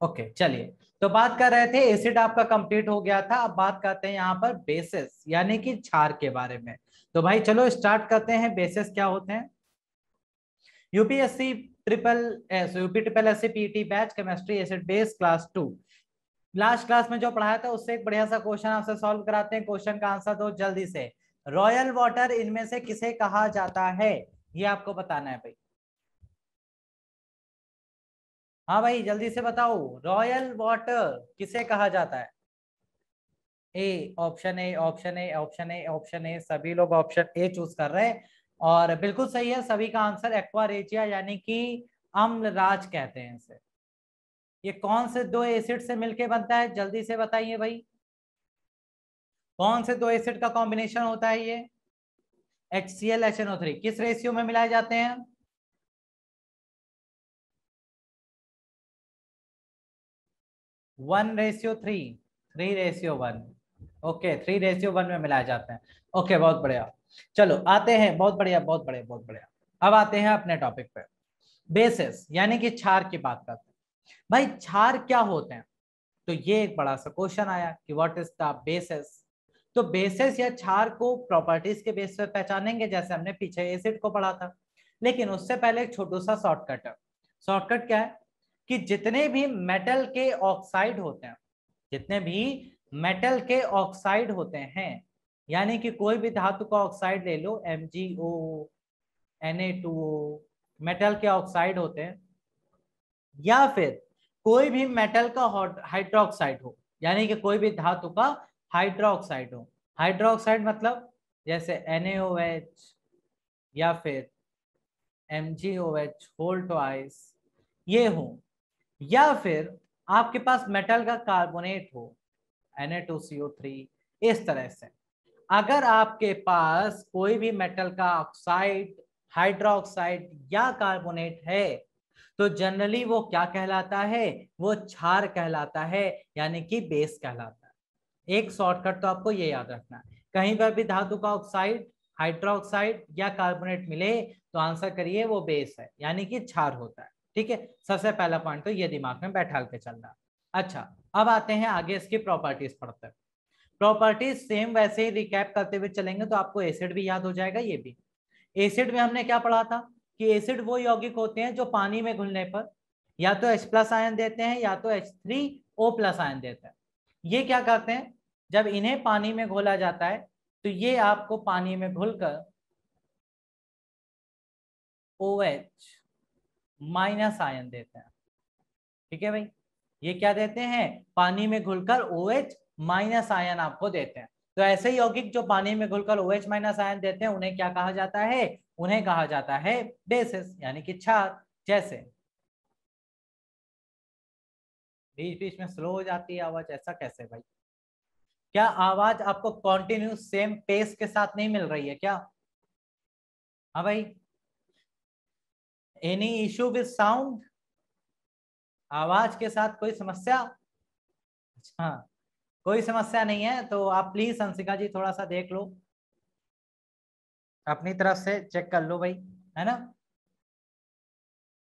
Okay चलिए, तो बात कर रहे थे एसिड आपका कंप्लीट हो गया था। अब बात करते हैं यहाँ पर बेसिस यानी कि क्षार के बारे में। तो भाई चलो स्टार्ट करते हैं, बेसिस क्या होते हैं। UPSC triple S UP triple S C PT batch chemistry acid base class 2, last class में जो पढ़ाया था उससे एक बढ़िया सा क्वेश्चन आपसे सॉल्व कराते हैं। क्वेश्चन का आंसर दो जल्दी से। रॉयल वाटर इनमें से किसे कहा जाता है, ये आपको बताना है भाई। हाँ भाई जल्दी से बताओ, रॉयल वाटर किसे कहा जाता है। A, option A, option A, option A, option A, सभी लोग ऑप्शन ए चूज कर रहे हैं और बिल्कुल सही है। सभी का आंसर एक्वा रेजिया यानी कि अम्लराज कहते हैं इसे। ये कौन से दो एसिड से मिलके बनता है, जल्दी से बताइए भाई। कौन से दो एसिड का कॉम्बिनेशन होता है ये। HCl HNO3 किस रेशियो में मिलाए जाते हैं। 1:3, 3:1। ओके 3:1 में मिलाए जाते हैं। ओके बहुत बढ़िया। चलो आते हैं, बहुत बढ़िया बहुत बढ़िया बहुत बढ़िया। अब आते हैं अपने टॉपिक पे, बेसिस यानी कि क्षार की बात करते हैं। भाई क्षार क्या होते हैं, तो ये एक बड़ा सा क्वेश्चन आया कि व्हाट इज द बेसिस। तो बेसिस या क्षार को प्रॉपर्टीज के बेस पर पहचानेंगे जैसे हमने पीछे एसिड को पढ़ा था। लेकिन उससे पहले एक छोटा सा शॉर्टकट है। शॉर्टकट क्या है कि जितने भी मेटल के ऑक्साइड होते हैं, जितने भी मेटल के ऑक्साइड होते हैं, यानी कि कोई भी धातु का ऑक्साइड ले लो, MgO, Na2O, मेटल के ऑक्साइड होते हैं, या फिर कोई भी मेटल का हाइड्रोक्साइड हो, यानी कि कोई भी धातु का हाइड्रोक्साइड हो। हाइड्रोक्साइड मतलब जैसे NaOH या फिर MgOH होल ट्वाइस, ये हो, या फिर आपके पास मेटल का कार्बोनेट हो, Na2CO3, इस तरह से। अगर आपके पास कोई भी मेटल का ऑक्साइड, हाइड्रोक्साइड या कार्बोनेट है, तो जनरली वो क्या कहलाता है, वो क्षार कहलाता है, यानी कि बेस कहलाता है। एक शॉर्टकट तो आपको ये याद रखना है, कहीं पर भी धातु का ऑक्साइड, हाइड्रोक्साइड या कार्बोनेट मिले तो आंसर करिए वो बेस है, यानी कि क्षार होता है। ठीक है, सबसे पहला पॉइंट तो ये दिमाग में बैठा के चल रहा है। अच्छा अब आते हैं आगे इसकी प्रॉपर्टीज पढ़ते हैं। प्रॉपर्टीज सेम वैसे ही रिकैप करते हुए चलेंगे तो आपको एसिड भी याद हो जाएगा। ये भी एसिड में हमने क्या पढ़ा था कि एसिड वो यौगिक होते हैं जो पानी में घुलने पर या तो H+ आयन देते हैं या तो H3O+ आयन देते हैं। ये क्या करते हैं, जब इन्हें पानी में घोला जाता है तो ये आपको पानी में घुलकर OH- आयन देते हैं। ठीक है भाई, ये क्या देते हैं, पानी में घुलकर OH- आयन आपको देते हैं। तो ऐसे यौगिक जो पानी में घुलकर OH- आयन देते हैं उन्हें क्या कहा जाता है, उन्हें कहा जाता है बेसिस यानी कि क्षार। जैसे बीच बीच में स्लो हो जाती है आवाज, ऐसा कैसे भाई। क्या आवाज आपको कॉन्टिन्यूस सेम पेस के साथ नहीं मिल रही है क्या। हाँ भाई, एनी इश्यू विद साउंड, आवाज के साथ कोई समस्या। हाँ, कोई समस्या नहीं है तो आप प्लीज अंशिका जी थोड़ा सा देख लो, अपनी तरफ से चेक कर लो भाई, है ना।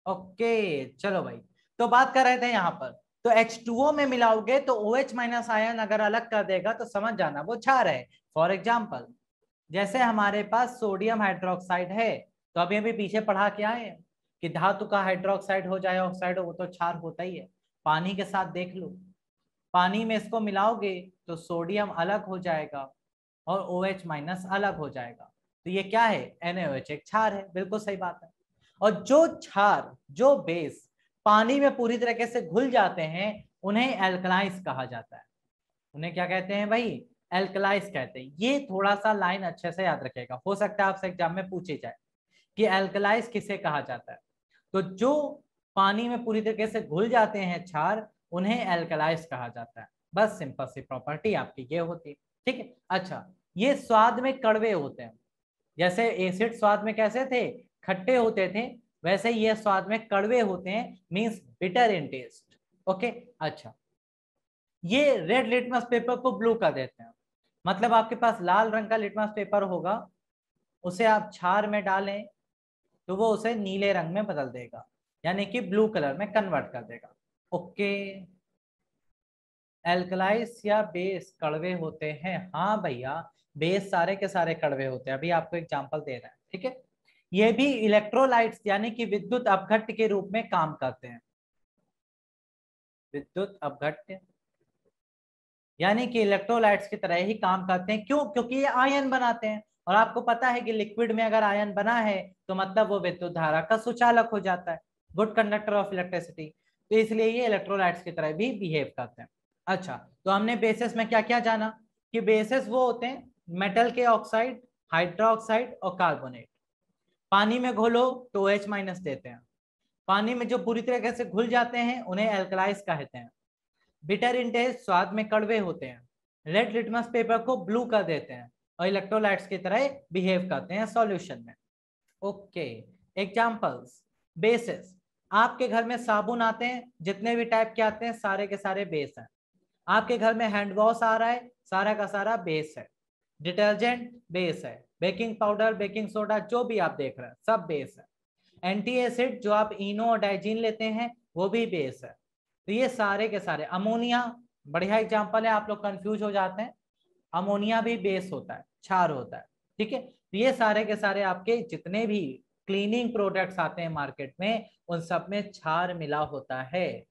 ओके चलो भाई, तो बात कर रहे थे यहाँ पर। तो H2O में मिलाओगे तो OH- आयन अगर अलग कर देगा तो समझ जाना वो क्षार है। फॉर एग्जाम्पल जैसे हमारे पास सोडियम हाइड्रोक्साइड है, तो अभी अभी पीछे पढ़ा के आए हैं कि धातु का हाइड्रोक्साइड हो जाए ऑक्साइड हो वो तो क्षार होता ही है। पानी के साथ देख लो, पानी में इसको मिलाओगे तो सोडियम अलग हो जाएगा और OH- अलग हो जाएगा, तो ये क्या है, NaOH, एक क्षार है। बिल्कुल सही बात है। और जो क्षार, जो बेस पानी में पूरी तरीके से घुल जाते हैं उन्हें एल्कलाइज कहा जाता है। उन्हें क्या कहते हैं भाई, एल्कलाइज कहते हैं। ये थोड़ा सा लाइन अच्छे से याद रखेगा, हो सकता है आपसे एग्जाम में पूछे जाए कि एल्कलाइज किसे कहा जाता है। तो जो पानी में पूरी तरीके से घुल जाते हैं क्षार, उन्हें एल्कलाइज कहा जाता है। बस सिंपल सी प्रॉपर्टी आपकी ये होती है। ठीक है, अच्छा ये स्वाद में कड़वे होते हैं। जैसे एसिड स्वाद में कैसे थे, खट्टे होते थे, वैसे ये स्वाद में कड़वे होते हैं, means bitter in taste. Okay अच्छा, ये रेड लिटमस पेपर को ब्लू कर देते हैं। मतलब आपके पास लाल रंग का लिटमस पेपर होगा, उसे आप क्षार में डालें तो वो उसे नीले रंग में बदल देगा, यानी कि ब्लू कलर में कन्वर्ट कर देगा। ओके, एल्कलाइज या बेस कड़वे होते हैं? हाँ भैया, बेस सारे के सारे कड़वे होते हैं, अभी आपको एग्जांपल दे रहा है, ठीक है। ये भी इलेक्ट्रोलाइट्स यानी कि विद्युत अपघट्य के रूप में काम करते हैं। विद्युत अपघट्य यानी कि इलेक्ट्रोलाइट्स की तरह ही काम करते हैं। क्यों? क्योंकि ये आयन बनाते हैं, और आपको पता है कि लिक्विड में अगर आयन बना है तो मतलब वो विद्युत धारा का सुचालक हो जाता है, गुड कंडक्टर ऑफ इलेक्ट्रिसिटी। तो इसलिए ये इलेक्ट्रोलाइट्स की तरह भी बिहेव करते हैं। अच्छा, तो हमने बेसिस में क्या क्या जाना कि बेसिस वो होते हैं मेटल के ऑक्साइड, हाइड्रोक्साइड और कार्बोनेट। पानी में घोलो तो OH माइनस देते हैं। पानी में जो पूरी तरीके से घुल जाते हैं उन्हें एल्कलाइज कहते हैं। बिटर इन टेस्ट, स्वाद में कड़वे होते हैं। रेड लिटमस पेपर को ब्लू कर देते हैं और इलेक्ट्रोलाइट्स की तरह बिहेव करते हैं सॉल्यूशन में। Okay, examples. बेसिस, आपके घर में साबुन आते हैं, जितने भी टाइप के आते हैं सारे के सारे बेस हैं। आपके घर में हैंड वॉश आ रहा है, सारा का सारा बेस है। डिटर्जेंट बेस है, बेकिंग पाउडर, बेकिंग सोडा, जो भी आप देख रहे हैं सब बेस है। एंटी एसिड जो आप इनो और डाइजीन लेते हैं वो भी बेस है। तो ये सारे के सारे, अमोनिया बढ़िया एग्जांपल है, आप लोग कंफ्यूज हो जाते हैं, अमोनिया भी बेस होता है, क्षार होता है, ठीक है। तो ये सारे के सारे आपके जितने भी क्लीनिंग प्रोडक्ट्स आते हैं मार्केट में उन सब में क्षार मिला होता है।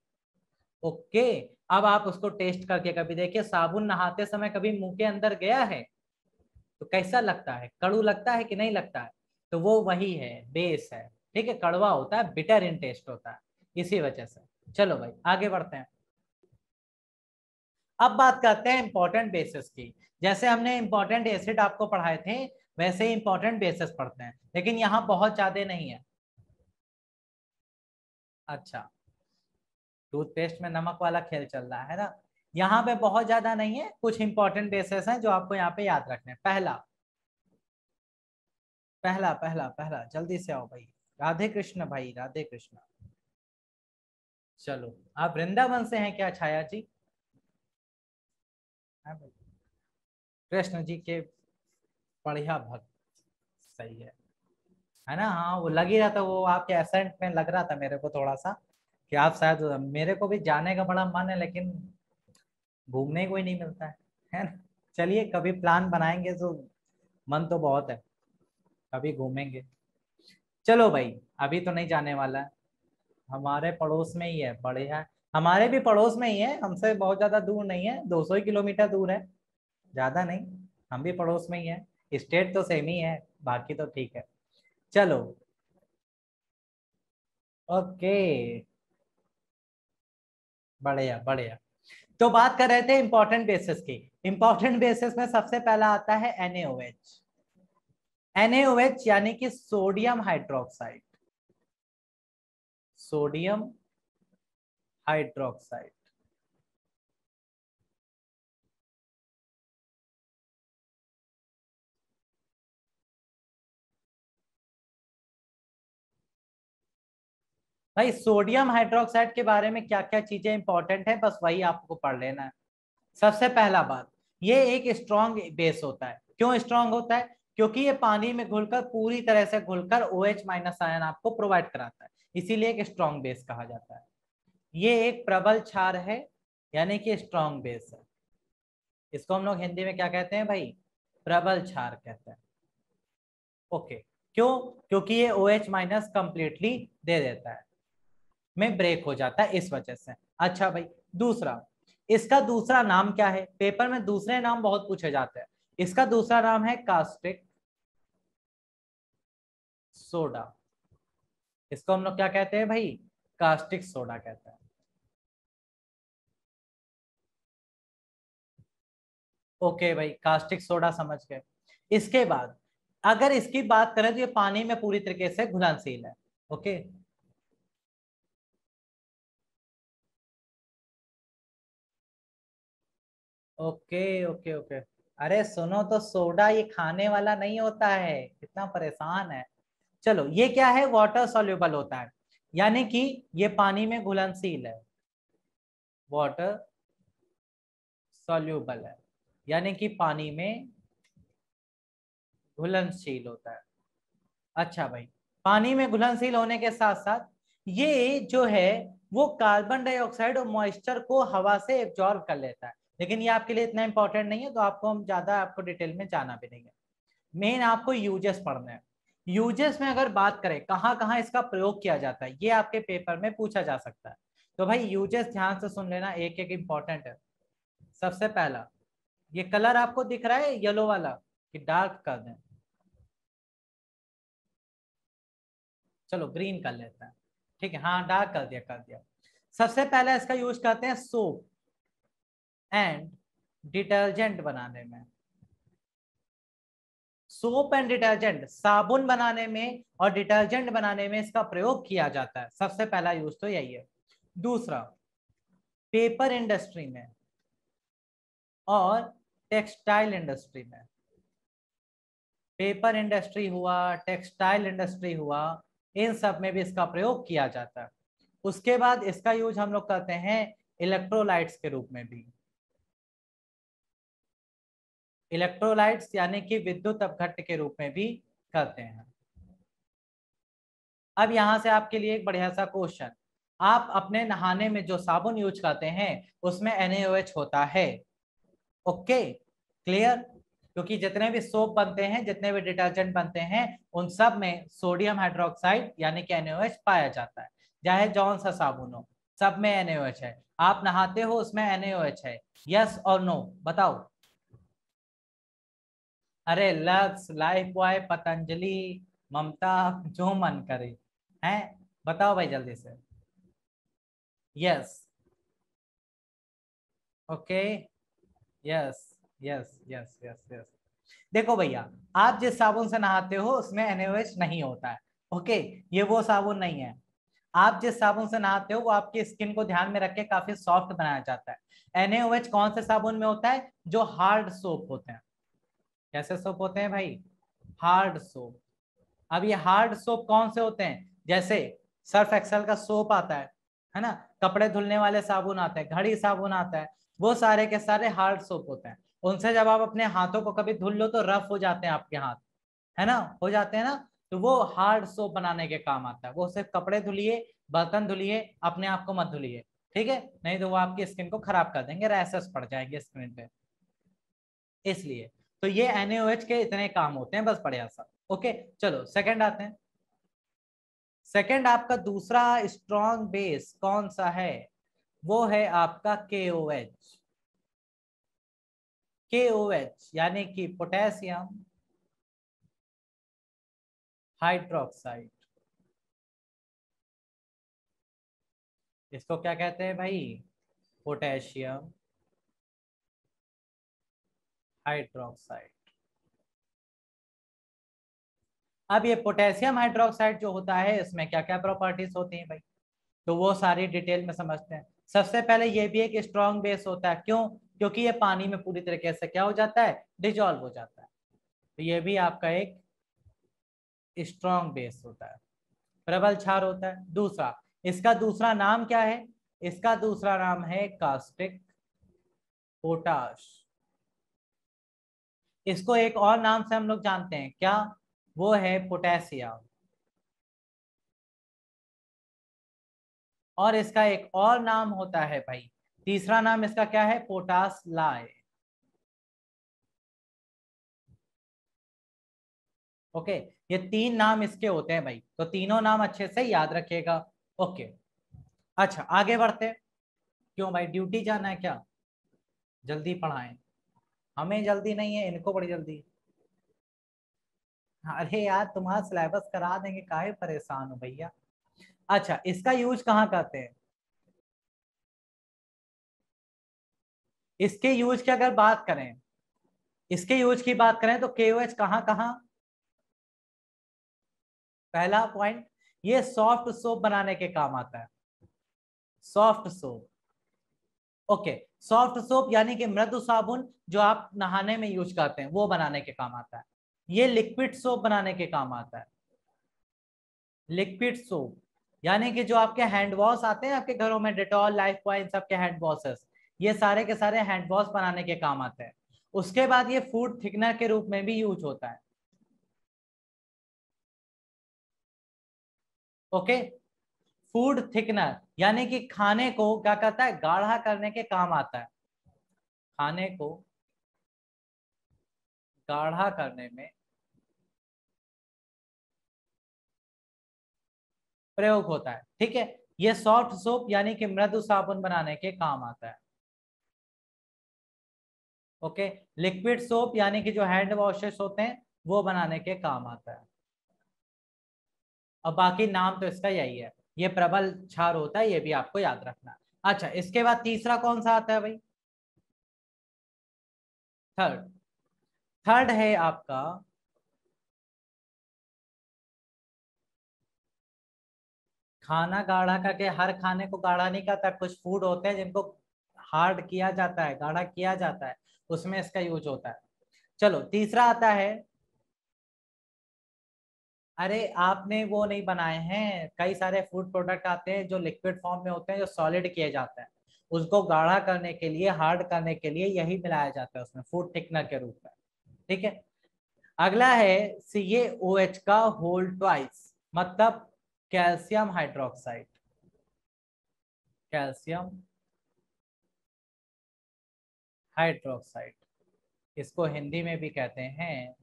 ओके, अब आप उसको टेस्ट करके कभी देखिए, साबुन नहाते समय कभी मुंह के अंदर गया है तो कैसा लगता है? कड़ू लगता है कि नहीं लगता है? तो वो वही है, बेस है, ठीक है। कड़वा होता है, बिटर इन टेस्ट होता है, इसी वजह से। चलो भाई आगे बढ़ते हैं। अब बात करते हैं इंपॉर्टेंट बेसिस की। जैसे हमने इंपॉर्टेंट एसिड आपको पढ़ाए थे वैसे ही इंपॉर्टेंट बेसिस पढ़ते हैं, लेकिन यहाँ बहुत ज्यादा नहीं है। अच्छा, टूथपेस्ट में नमक वाला खेल चल रहा है ना। यहाँ पे बहुत ज्यादा नहीं है, कुछ इंपॉर्टेंट बेसिस हैं जो आपको यहाँ पे याद रखने हैं। पहला पहला पहला पहला जल्दी से आओ भाई। राधे कृष्ण भाई, राधे कृष्ण। चलो, आप वृंदावन से हैं क्या छाया जी? हाँ भाई, कृष्ण जी के बढ़िया भक्त, सही है ना। हाँ, वो लग ही रहा था, वो आपके एसेंट में लग रहा था मेरे को थोड़ा सा कि आप शायद, मेरे को भी जाने का बड़ा मन है लेकिन घूमने को ही नहीं मिलता है ना। चलिए कभी प्लान बनाएंगे, तो मन तो बहुत है, कभी घूमेंगे। चलो भाई, अभी तो नहीं जाने वाला है, हमारे पड़ोस में ही है, बढ़िया है। हमारे भी पड़ोस में ही है, हमसे बहुत ज्यादा दूर नहीं है, 200 ही किलोमीटर दूर है, ज्यादा नहीं। हम भी पड़ोस में ही है, स्टेट तो सेम ही है, बाकी तो ठीक है। चलो, ओके, बढ़िया बढ़िया। तो बात कर रहे थे इंपॉर्टेंट बेसिस की। इंपॉर्टेंट बेसिस में सबसे पहला आता है NaOH। NaOH यानी कि सोडियम हाइड्रोक्साइड, सोडियम हाइड्रोक्साइड। भाई सोडियम हाइड्रोक्साइड के बारे में क्या क्या चीजें इंपॉर्टेंट है बस वही आपको पढ़ लेना है। सबसे पहला बात, ये एक स्ट्रॉन्ग बेस होता है। क्यों स्ट्रॉन्ग होता है? क्योंकि ये पानी में घुलकर पूरी तरह से घुलकर OH माइनस आयन आपको प्रोवाइड कराता है, इसीलिए एक स्ट्रॉन्ग बेस कहा जाता है। ये एक प्रबल क्षार है, यानी कि स्ट्रॉन्ग बेस है। इसको हम लोग हिंदी में क्या कहते हैं भाई? प्रबल क्षार कहते हैं। ओके, क्यों? क्योंकि ये OH माइनस कंप्लीटली दे देता है, में ब्रेक हो जाता है, इस वजह से। अच्छा भाई, दूसरा, इसका दूसरा नाम क्या है? पेपर में दूसरे नाम बहुत पूछे जाते हैं। इसका दूसरा नाम है कास्टिक सोडा। इसको हम लोग क्या कहते हैं भाई? कास्टिक सोडा कहते हैं। ओके भाई, कास्टिक सोडा समझ गए। इसके बाद अगर इसकी बात करें तो ये पानी में पूरी तरीके से घुलनशील है। Okay, okay okay okay. अरे सुनो तो, सोडा ये खाने वाला नहीं होता है, कितना परेशान है। चलो, ये क्या है? वाटर सॉल्युबल होता है, यानी कि ये पानी में घुलनशील है। वाटर सॉल्युबल है, यानी कि पानी में घुलनशील होता है। अच्छा भाई, पानी में घुलनशील होने के साथ साथ ये जो है वो कार्बन डाइऑक्साइड और मॉइस्चर को हवा से एब्जॉर्ब कर लेता है, लेकिन ये आपके लिए इतना इंपॉर्टेंट नहीं है, तो आपको हम ज्यादा आपको डिटेल में जाना भी नहीं है। मेन आपको यूजेस पढ़ना है। यूजेस में अगर बात करें कहाँ कहाँ इसका प्रयोग किया जाता है, ये आपके पेपर में पूछा जा सकता है। तो भाई यूजेस ध्यान से सुन लेना, एक एक इंपॉर्टेंट है। सबसे पहला, ये कलर आपको दिख रहा है येलो वाला, कि डार्क कर दें, चलो ग्रीन कर लेते हैं, ठीक है, हाँ डार्क कर दिया कर दिया। सबसे पहले इसका यूज करते हैं सोप एंड डिटर्जेंट बनाने में। सोप एंड डिटर्जेंट, साबुन बनाने में और डिटर्जेंट बनाने में इसका प्रयोग किया जाता है, सबसे पहला यूज तो यही है। दूसरा, पेपर इंडस्ट्री में और टेक्सटाइल इंडस्ट्री में। पेपर इंडस्ट्री हुआ, टेक्सटाइल इंडस्ट्री हुआ, इन सब में भी इसका प्रयोग किया जाता है। उसके बाद इसका यूज हम लोग करते हैं इलेक्ट्रोलाइट्स के रूप में भी। इलेक्ट्रोलाइट्स यानी कि विद्युत अपघट्ट के रूप में भी करते हैं। अब यहां से आपके लिए एक बढ़िया सा क्वेश्चन, आप अपने नहाने में जो साबुन यूज करते हैं उसमें NaOH होता है, ओके क्लियर, क्योंकि जितने भी सोप बनते हैं, जितने भी डिटर्जेंट बनते हैं, उन सब में सोडियम हाइड्रोक्साइड यानी कि NaOH पाया जाता है, चाहे जौन सा साबुन हो, सब में NaOH है। आप नहाते हो उसमें NaOH है, यस और नो बताओ। अरे लक्स, लाइफ बॉय, पतंजलि, ममता, जो मन करे, हैं बताओ भाई जल्दी से। Yes, okay, yes yes yes yes yes. देखो भैया, आप जिस साबुन से नहाते हो उसमें NaOH नहीं होता है, ओके, ये वो साबुन नहीं है। आप जिस साबुन से नहाते हो वो आपकी स्किन को ध्यान में रख के काफी सॉफ्ट बनाया जाता है। NaOH कौन से साबुन में होता है? जो हार्ड सोप होते हैं। कैसे सोप होते हैं भाई? Hard soap. अब ये हार्ड सोप कौन से होते हैं? जैसे सर्फ एक्सेल का सोप आता है ना, कपड़े धुलने वाले साबुन आते हैं, घड़ी साबुन आता है, वो सारे के सारे हार्ड सोप होते हैं। उनसे जब आप अपने हाथों को कभी धुल लो तो रफ हो जाते हैं आपके हाथ, है ना, हो जाते हैं ना, तो वो हार्ड सोप बनाने के काम आता है। वो सिर्फ कपड़े धुलिए, बर्तन धुलिए, अपने आप को मत धुलिए, ठीक है, नहीं तो वो आपकी स्किन को खराब कर देंगे, रैशेस पड़ जाएंगे स्किन पे। इसलिए तो ये NaOH के इतने काम होते हैं, बस बढ़िया सा। ओके चलो सेकंड आते हैं। सेकंड आपका दूसरा स्ट्रॉन्ग बेस कौन सा है? वो है आपका KOH। KOH यानी कि पोटेशियम हाइड्रोक्साइड। इसको क्या कहते हैं भाई? Potassium hydroxide. अब ये पोटेशियम हाइड्रोक्साइड जो होता है इसमें क्या क्या प्रॉपर्टीज होती हैं भाई, तो वो सारी डिटेल में समझते हैं। सबसे पहले ये भी एक स्ट्रॉन्ग बेस होता है, क्यों? क्योंकि ये पानी में पूरी तरीके से क्या हो जाता है? डिजॉल्व हो जाता है। तो ये भी आपका एक स्ट्रॉन्ग बेस होता है, प्रबल क्षार होता है। दूसरा, इसका दूसरा नाम क्या है? इसका दूसरा नाम है कास्टिक पोटाश। इसको एक और नाम से हम लोग जानते हैं, क्या? वो है पोटेशियम। और इसका एक और नाम होता है भाई, तीसरा नाम इसका क्या है? पोटास लाए। ओके, ये तीन नाम इसके होते हैं भाई, तो तीनों नाम अच्छे से याद रखिएगा। ओके, अच्छा आगे बढ़ते हैं। क्यों भाई, ड्यूटी जाना है क्या? जल्दी पढ़ाएं। हमें जल्दी नहीं है, इनको बड़ी जल्दी है। अरे यार तुम्हारा सिलेबस करा देंगे, काहे परेशान हो भैया। अच्छा, इसका यूज कहाँ करते हैं? इसके यूज की अगर बात करें, इसके यूज की बात करें तो KOH कहाँ कहाँ? पहला पॉइंट, ये सॉफ्ट सोप बनाने के काम आता है। Soft soap, okay, soft soap यानी कि मृदु साबुन जो आप नहाने में यूज करते हैं वो बनाने के काम आता है। ये लिक्विड सोप बनाने के काम आता है। लिक्विड सोप यानी कि जो आपके हैंड वॉश आते हैं आपके घरों में, डेटॉल, लाइफ बॉय, इन सब के हैंड वॉशेस, ये सारे के सारे हैंड वॉश बनाने के काम आते हैं। उसके बाद ये फूड थिकनर के रूप में भी यूज होता है। ओके, फूड थिकनर, यानी कि खाने को क्या करता है, गाढ़ा करने के काम आता है, खाने को गाढ़ा करने में प्रयोग होता है। ठीक है, ये सॉफ्ट सोप यानी कि मृदु साबुन बनाने के काम आता है। ओके, लिक्विड सोप यानी कि जो हैंड वॉशेस होते हैं वो बनाने के काम आता है। और बाकी नाम तो इसका यही है, ये प्रबल क्षार होता है, ये भी आपको याद रखना। अच्छा, इसके बाद तीसरा कौन सा आता है भाई, थर्ड। थर्ड है आपका खाना गाढ़ा करके, हर खाने को गाढ़ा नहीं करता, कुछ फूड होते हैं जिनको हार्ड किया जाता है, गाढ़ा किया जाता है, उसमें इसका यूज होता है। चलो तीसरा आता है, अरे आपने वो नहीं बनाए हैं, कई सारे फूड प्रोडक्ट आते हैं जो लिक्विड फॉर्म में होते हैं, जो सॉलिड किए जाते हैं, उसको गाढ़ा करने के लिए, हार्ड करने के लिए यही मिलाया जाता है उसमें फूड थिकनर के रूप में। ठीक है, अगला है CaOH का होल ट्वाइस, मतलब कैल्शियम हाइड्रोक्साइड, कैल्शियम हाइड्रोक्साइड, इसको हिंदी में भी कहते हैं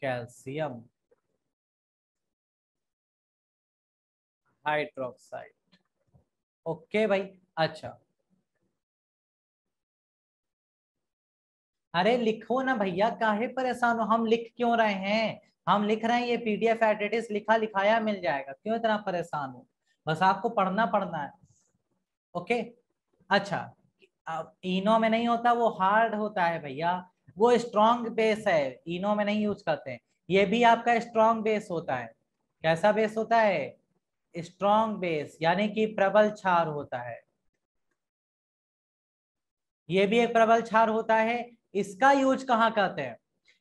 कैल्शियम हाइड्रोक्साइड। ओके भाई। अच्छा, अरे लिखो ना भैया, काहे परेशान हो, हम लिख क्यों रहे हैं, हम लिख रहे हैं, ये PDF एडिटिस लिखा लिखाया मिल जाएगा, क्यों इतना परेशान हो, बस आपको पढ़ना पढ़ना है। ओके। अच्छा, अब इनो में नहीं होता, वो हार्ड होता है भैया, वो स्ट्रॉन्ग बेस है, इनो में नहीं यूज करते हैं। ये भी आपका स्ट्रॉन्ग बेस होता है, कैसा बेस होता है, स्ट्रॉन्ग बेस, यानी कि प्रबल क्षार होता है, ये भी एक प्रबल क्षार होता है। इसका यूज कहाँ करते हैं,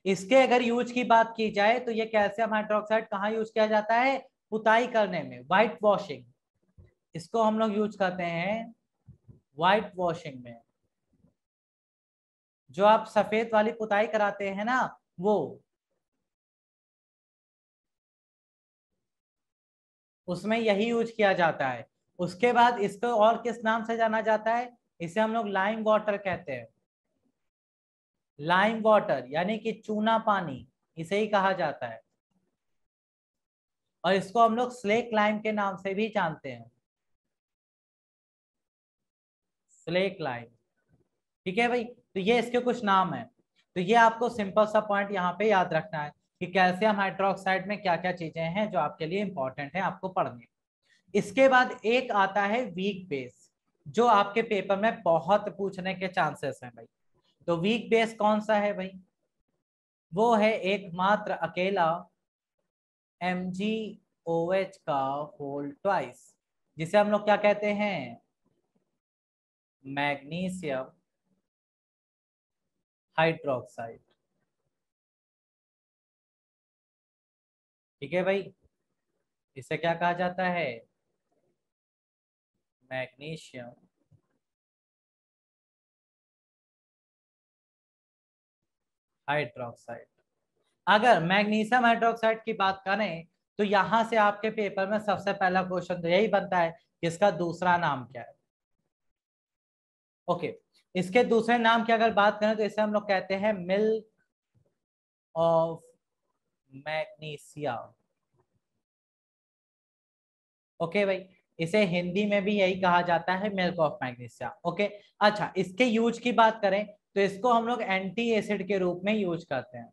इसके अगर यूज की बात की जाए तो ये कैल्शियम हाइड्रोक्साइड कहाँ यूज किया जाता है, पुताई करने में, व्हाइट वॉशिंग, इसको हम लोग यूज करते हैं व्हाइट वॉशिंग में, जो आप सफेद वाली पुताई कराते हैं ना, वो, उसमें यही यूज किया जाता है। उसके बाद इसको और किस नाम से जाना जाता है, इसे हम लोग लाइम वाटर कहते हैं, लाइम वाटर यानी कि चूना पानी, इसे ही कहा जाता है। और इसको हम लोग स्लेक लाइम के नाम से भी जानते हैं, स्लेक लाइम। ठीक है भाई, तो ये इसके कुछ नाम है। तो ये आपको सिंपल सा पॉइंट यहाँ पे याद रखना है कि कैल्शियम हाइड्रोक्साइड में क्या क्या चीजें हैं जो आपके लिए इंपॉर्टेंट है आपको पढ़नी। इसके बाद एक आता है वीक बेस, जो आपके पेपर में बहुत पूछने के चांसेस हैं भाई। तो वीक बेस कौन सा है भाई, वो है एकमात्र अकेला MgOH का होल ट्वाइस, जिसे हम लोग क्या कहते हैं, मैग्नीशियम हाइड्रोक्साइड। ठीक है भाई, इसे क्या कहा जाता है, मैग्नीशियम हाइड्रोक्साइड। अगर मैग्नीशियम हाइड्रोक्साइड की बात करें तो यहां से आपके पेपर में सबसे पहला क्वेश्चन तो यही बनता है कि इसका दूसरा नाम क्या है। ओके, इसके दूसरे नाम की अगर बात करें तो इसे हम लोग कहते हैं मिल्क ऑफ मैग्नीशिया। ओके भाई, इसे हिंदी में भी यही कहा जाता है, मिल्क ऑफ मैग्नीशिया। ओके। अच्छा, इसके यूज की बात करें तो इसको हम लोग एंटी एसिड के रूप में यूज करते हैं,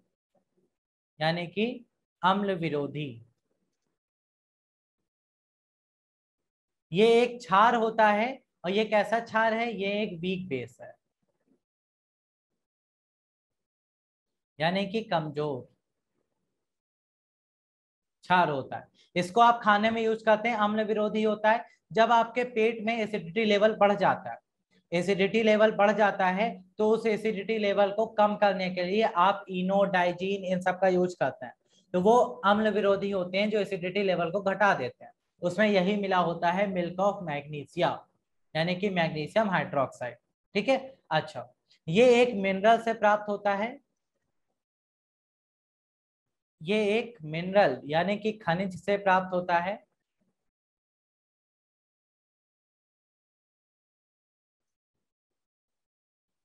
यानी कि अम्ल विरोधी। ये एक क्षार होता है, और ये कैसा क्षार है, ये एक वीक बेस है, यानी कि कमजोर क्षार होता है। इसको आप खाने में यूज करते हैं, अम्ल विरोधी होता है। जब आपके पेट में एसिडिटी लेवल बढ़ जाता है, एसिडिटी लेवल बढ़ जाता है, तो उस एसिडिटी लेवल को कम करने के लिए आप इनो, डाइजीन, इन सब का यूज करते हैं। तो वो अम्ल विरोधी होते हैं जो एसिडिटी लेवल को घटा देते हैं। उसमें यही मिला होता है मिल्क ऑफ मैग्नीशिया, यानी कि मैग्नीशियम हाइड्रोक्साइड। ठीक है। अच्छा, ये एक मिनरल से प्राप्त होता है, ये एक मिनरल यानी कि खनिज से प्राप्त होता है,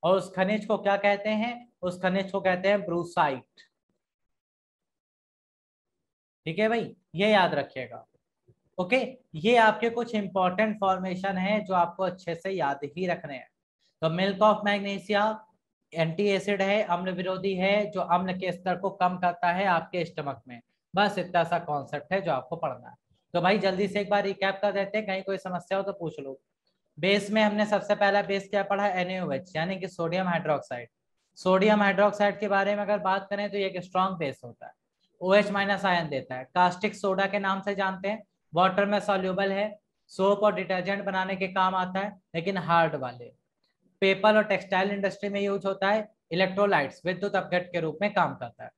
और उस खनिज को क्या कहते हैं? उस खनिज को कहते हैं ब्रूसाइट। ठीक है भाई, ये याद रखिएगा। ओके, ये आपके कुछ इंपॉर्टेंट फॉर्मेशन है जो आपको अच्छे से याद ही रखने हैं। तो milk of magnesia anti acid है, अम्ल विरोधी है, जो अम्ल के स्तर को कम करता है आपके स्टमक में। बस इतना सा कॉन्सेप्ट है जो आपको पढ़ना है। तो भाई जल्दी से एक बार रिकैप कर देते हैं, कहीं कोई समस्या हो तो पूछ लो। बेस में हमने सबसे पहला बेस क्या पढ़ा? NaOH, यानी कि सोडियम हाइड्रोक्साइड। सोडियम हाइड्रोक्साइड के बारे में अगर बात करें तो ये एक स्ट्रॉन्ग बेस होता है, OH माइनस आयन देता है। कास्टिक सोडा के नाम से जानते हैं, वाटर में सॉल्युबल है, सोप और डिटर्जेंट बनाने के काम आता है, लेकिन हार्ड वाले। पेपर और टेक्सटाइल इंडस्ट्री में यूज होता है, इलेक्ट्रोलाइट्स विद्युत अपघट के रूप में काम करता है।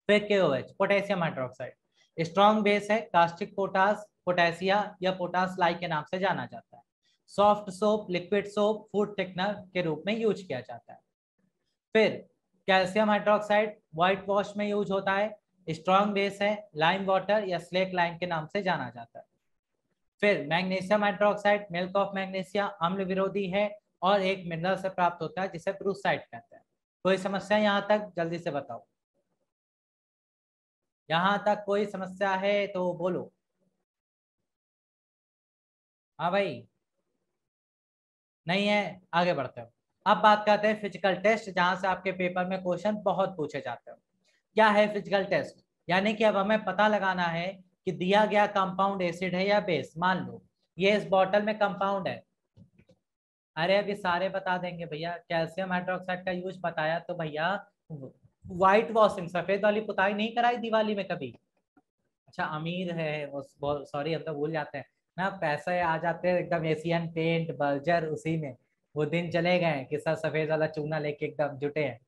फिर KOH potassium hydroxide strong base है, कास्टिक पोटास, पोटेशिया या पोटास लाई के नाम से जाना जाता है। Soft soap, liquid soap, food thickener के रूप में यूज किया जाता है। फिर कैल्शियम हाइड्रोक्साइड व्हाइट वॉश में यूज होता है, स्ट्रॉन्ग बेस है, लाइम वाटर या स्लेक लाइम के नाम से जाना जाता है। फिर magnesium hydroxide milk of magnesia अम्ल विरोधी है और एक मिनरल से प्राप्त होता है जिसे ब्रूसाइट कहते हैं। कोई समस्या यहाँ तक? जल्दी से बताओ, यहाँ तक कोई समस्या है तो बोलो। हाँ भाई, नहीं है? आगे बढ़ते हैं। अब बात करते हैं फिजिकल टेस्ट, जहां से आपके पेपर में क्वेश्चन बहुत पूछे जाते हैं। क्या है फिजिकल टेस्ट? यानी कि अब हमें पता लगाना है कि दिया गया कंपाउंड एसिड है या बेस। मान लो ये इस बॉटल में कंपाउंड है। अरे अभी सारे बता देंगे भैया, कैल्शियम हाइड्रोक्साइड का यूज बताया तो भैया व्हाइट वॉशिंग, सफेद वाली पुताई नहीं कराई दिवाली में कभी? अच्छा अमीर है, सॉरी हम तो भूल जाते हैं ना, पैसे आ जाते हैं एकदम एशियन पेंट बर्जर, उसी में वो दिन चले गए कि सर सफेद वाला चूना लेके एकदम जुटे हैं,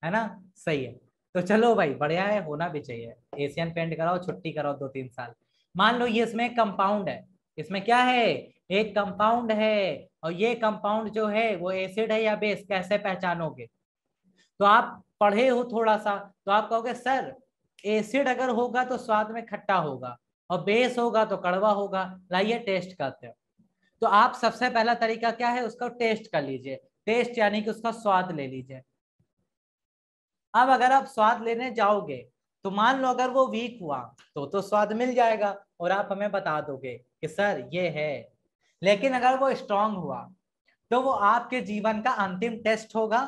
है ना? सही है। तो चलो भाई बढ़िया है, होना भी चाहिए। एशियन पेंट कराओ, छुट्टी कराओ 2-3 साल। मान लो ये इसमें कंपाउंड है, इसमें क्या है? एक कंपाउंड है, और ये कंपाउंड जो है वो एसिड है या बेस, कैसे पहचानोगे? तो आप पढ़े हो थोड़ा सा, तो आप कहोगे सर एसिड अगर होगा तो स्वाद में खट्टा होगा, और बेस होगा तो कड़वा होगा। लाइए टेस्ट करते हो। तो आप सबसे पहला तरीका क्या है? उसका टेस्ट कर लीजिए। टेस्ट यानी कि उसका स्वाद ले लीजिए। अब अगर आप स्वाद लेने जाओगे तो मान लो अगर वो वीक हुआ तो स्वाद मिल जाएगा और आप हमें बता दोगे कि सर ये है। लेकिन अगर वो स्ट्रांग हुआ तो वो आपके जीवन का अंतिम टेस्ट होगा,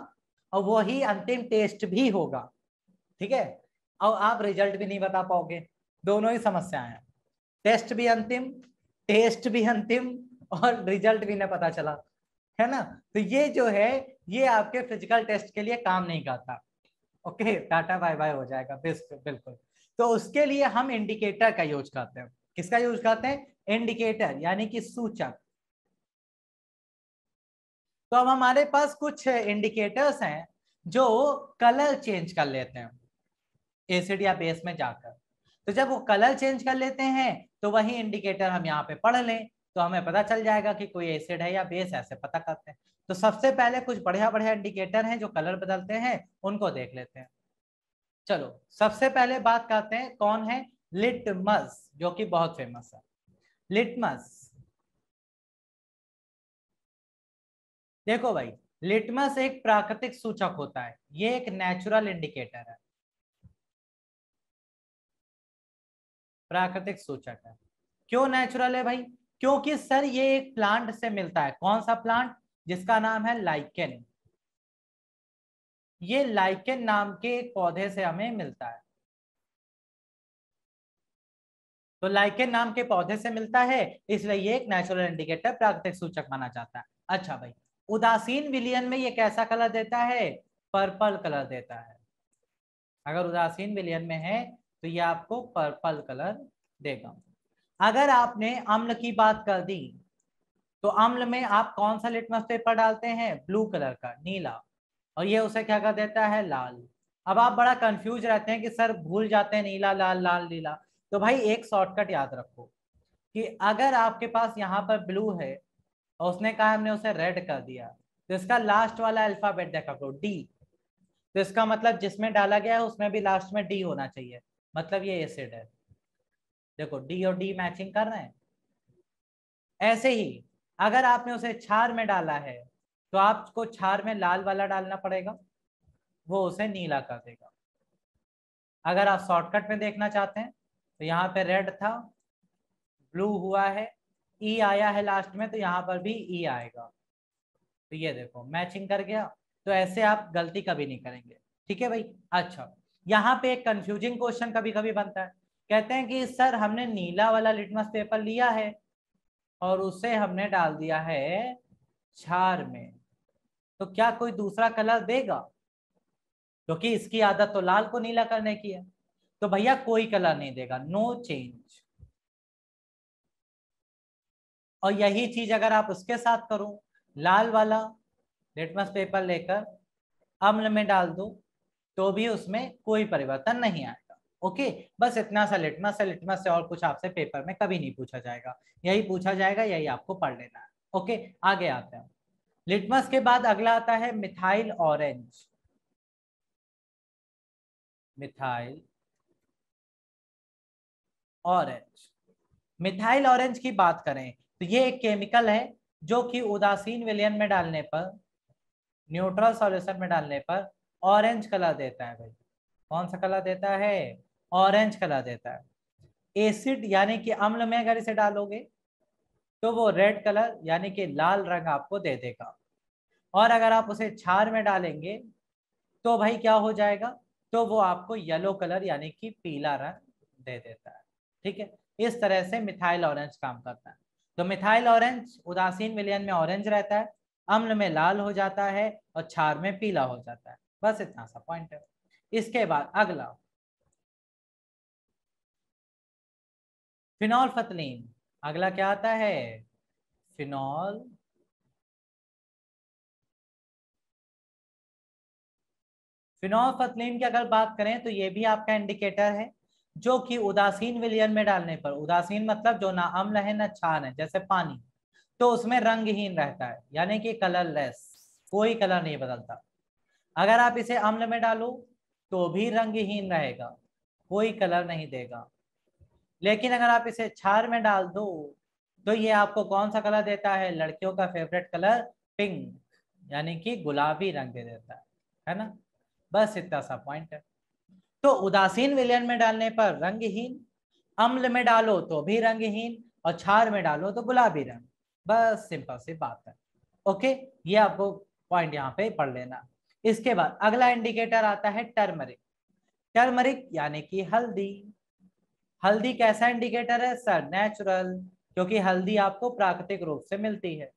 और वही अंतिम टेस्ट भी होगा। ठीक है? और आप रिजल्ट भी नहीं बता पाओगे। दोनों ही समस्याएं हैं, टेस्ट भी अंतिम, टेस्ट भी अंतिम, और रिजल्ट भी नहीं पता चला, है ना? तो ये जो है ये आपके फिजिकल टेस्ट के लिए काम नहीं करता। ओके, टाटा बाय बाय हो जाएगा बिल्कुल। तो उसके लिए हम इंडिकेटर का यूज करते हैं। किसका यूज करते हैं? इंडिकेटर यानी कि सूचक। तो अब हमारे पास कुछ इंडिकेटर्स हैं जो कलर चेंज कर लेते हैं एसिड या बेस में जाकर। तो जब वो कलर चेंज कर लेते हैं तो वही इंडिकेटर हम यहाँ पे पढ़ लें तो हमें पता चल जाएगा कि कोई एसिड है या बेस, ऐसे पता करते हैं। तो सबसे पहले कुछ बढ़िया बढ़िया इंडिकेटर हैं जो कलर बदलते हैं, उनको देख लेते हैं। चलो सबसे पहले बात करते हैं, कौन है? लिटमस, जो कि बहुत फेमस है। लिटमस, देखो भाई, लिटमस एक प्राकृतिक सूचक होता है, ये एक नेचुरल इंडिकेटर है, प्राकृतिक सूचक है। क्यों नेचुरल है भाई? क्योंकि सर ये एक प्लांट से मिलता है। कौन सा प्लांट? जिसका नाम है लाइकेन। ये लाइकेन नाम के एक पौधे से हमें मिलता है। तो लाइकेन नाम के पौधे से मिलता है, इसलिए ये एक नेचुरल इंडिकेटर, प्राकृतिक सूचक माना जाता है। अच्छा भाई, उदासीन विलयन में ये कैसा कलर देता है? पर्पल कलर देता है। अगर उदासीन विलयन में है तो ये आपको पर्पल कलर देगा। अगर आपने अम्ल की बात कर दी तो अम्ल में आप कौन सा लिटमस पेपर डालते हैं? ब्लू कलर का, नीला, और ये उसे क्या कर देता है? लाल। अब आप बड़ा कंफ्यूज रहते हैं कि सर भूल जाते हैं नीला लाल लाल नीला। तो भाई एक शॉर्टकट याद रखो कि अगर आपके पास यहाँ पर ब्लू है और उसने कहा हमने उसे रेड कर दिया, तो इसका लास्ट वाला अल्फाबेट देखा करो, डी। तो इसका मतलब जिसमें डाला गया है उसमें भी लास्ट में डी होना चाहिए, मतलब ये एसिड है। देखो डी और डी मैचिंग कर रहे हैं। ऐसे ही अगर आपने उसे क्षार में डाला है तो आपको क्षार में लाल वाला डालना पड़ेगा, वो उसे नीला कर देगा। अगर आप शॉर्टकट में देखना चाहते हैं तो यहाँ पे रेड था, ब्लू हुआ है, ई आया है लास्ट में, तो यहाँ पर भी ई आएगा। तो ये देखो मैचिंग कर गया। तो ऐसे आप गलती कभी नहीं करेंगे, ठीक है भाई। अच्छा, यहाँ पे एक कंफ्यूजिंग क्वेश्चन कभी कभी बनता है। कहते हैं कि सर हमने नीला वाला लिटमस पेपर लिया है और उसे हमने डाल दिया है क्षार में, तो क्या कोई दूसरा कलर देगा? क्योंकि इसकी आदत तो लाल को नीला करने की है। तो भैया कोई कलर नहीं देगा, नो चेंज। और यही चीज अगर आप उसके साथ करो, लाल वाला लिटमस पेपर लेकर अम्ल में डाल दो, तो भी उसमें कोई परिवर्तन नहीं आएगा। ओके, बस इतना सा लिटमस है, लिटमस से और कुछ आपसे पेपर में कभी नहीं पूछा जाएगा, यही पूछा जाएगा, यही आपको पढ़ लेना है। ओके, आगे आते हैं। लिटमस के बाद अगला आता है methyl orange. Methyl orange, methyl orange की बात करें तो ये एक केमिकल है जो कि उदासीन विलयन में डालने पर, न्यूट्रल सॉल्यूशन में डालने पर ऑरेंज कलर देता है भाई। कौन सा कलर देता है? ऑरेंज कलर देता है। एसिड यानी कि अम्ल में अगर इसे डालोगे तो वो रेड कलर यानी कि लाल रंग आपको दे देगा। और अगर आप उसे क्षार में डालेंगे तो भाई क्या हो जाएगा? तो वो आपको येलो कलर यानी कि पीला रंग दे देता है। ठीक है, इस तरह से मिथाइल ऑरेंज काम करता है। तो मिथाइल ऑरेंज उदासीन विलयन में ऑरेंज रहता है, अम्ल में लाल हो जाता है और क्षार में पीला हो जाता है। बस इतना सा पॉइंट है। इसके बाद अगला फिनॉल फतलीन। अगला क्या आता है? फिनॉल फिनोल्फथलीन की अगर बात करें तो ये भी आपका इंडिकेटर है, जो कि उदासीन विलयन में डालने पर, उदासीन मतलब जो ना अम्ल है ना क्षार है, जैसे पानी, तो उसमें रंगहीन रहता है यानी कि कलरलेस, कोई कलर नहीं बदलता। अगर आप इसे अम्ल में डालो तो भी रंगहीन रहेगा, कोई कलर नहीं देगा। लेकिन अगर आप इसे क्षार में डाल दो तो ये आपको कौन सा कलर देता है? लड़कियों का फेवरेट कलर पिंक, यानी कि गुलाबी रंग दे देता है ना। बस इतना सा पॉइंट है। तो उदासीन विलयन में डालने पर रंगहीन, अम्ल में डालो तो भी रंगहीन और क्षार में डालो तो गुलाबी रंग। बस सिंपल सी बात है। ओके, ये आपको पॉइंट यहाँ पे पढ़ लेना। इसके बाद अगला इंडिकेटर आता है टर्मरिक। टर्मरिक यानी कि हल्दी। हल्दी कैसा इंडिकेटर है सर? नेचुरल, क्योंकि हल्दी आपको प्राकृतिक रूप से मिलती है।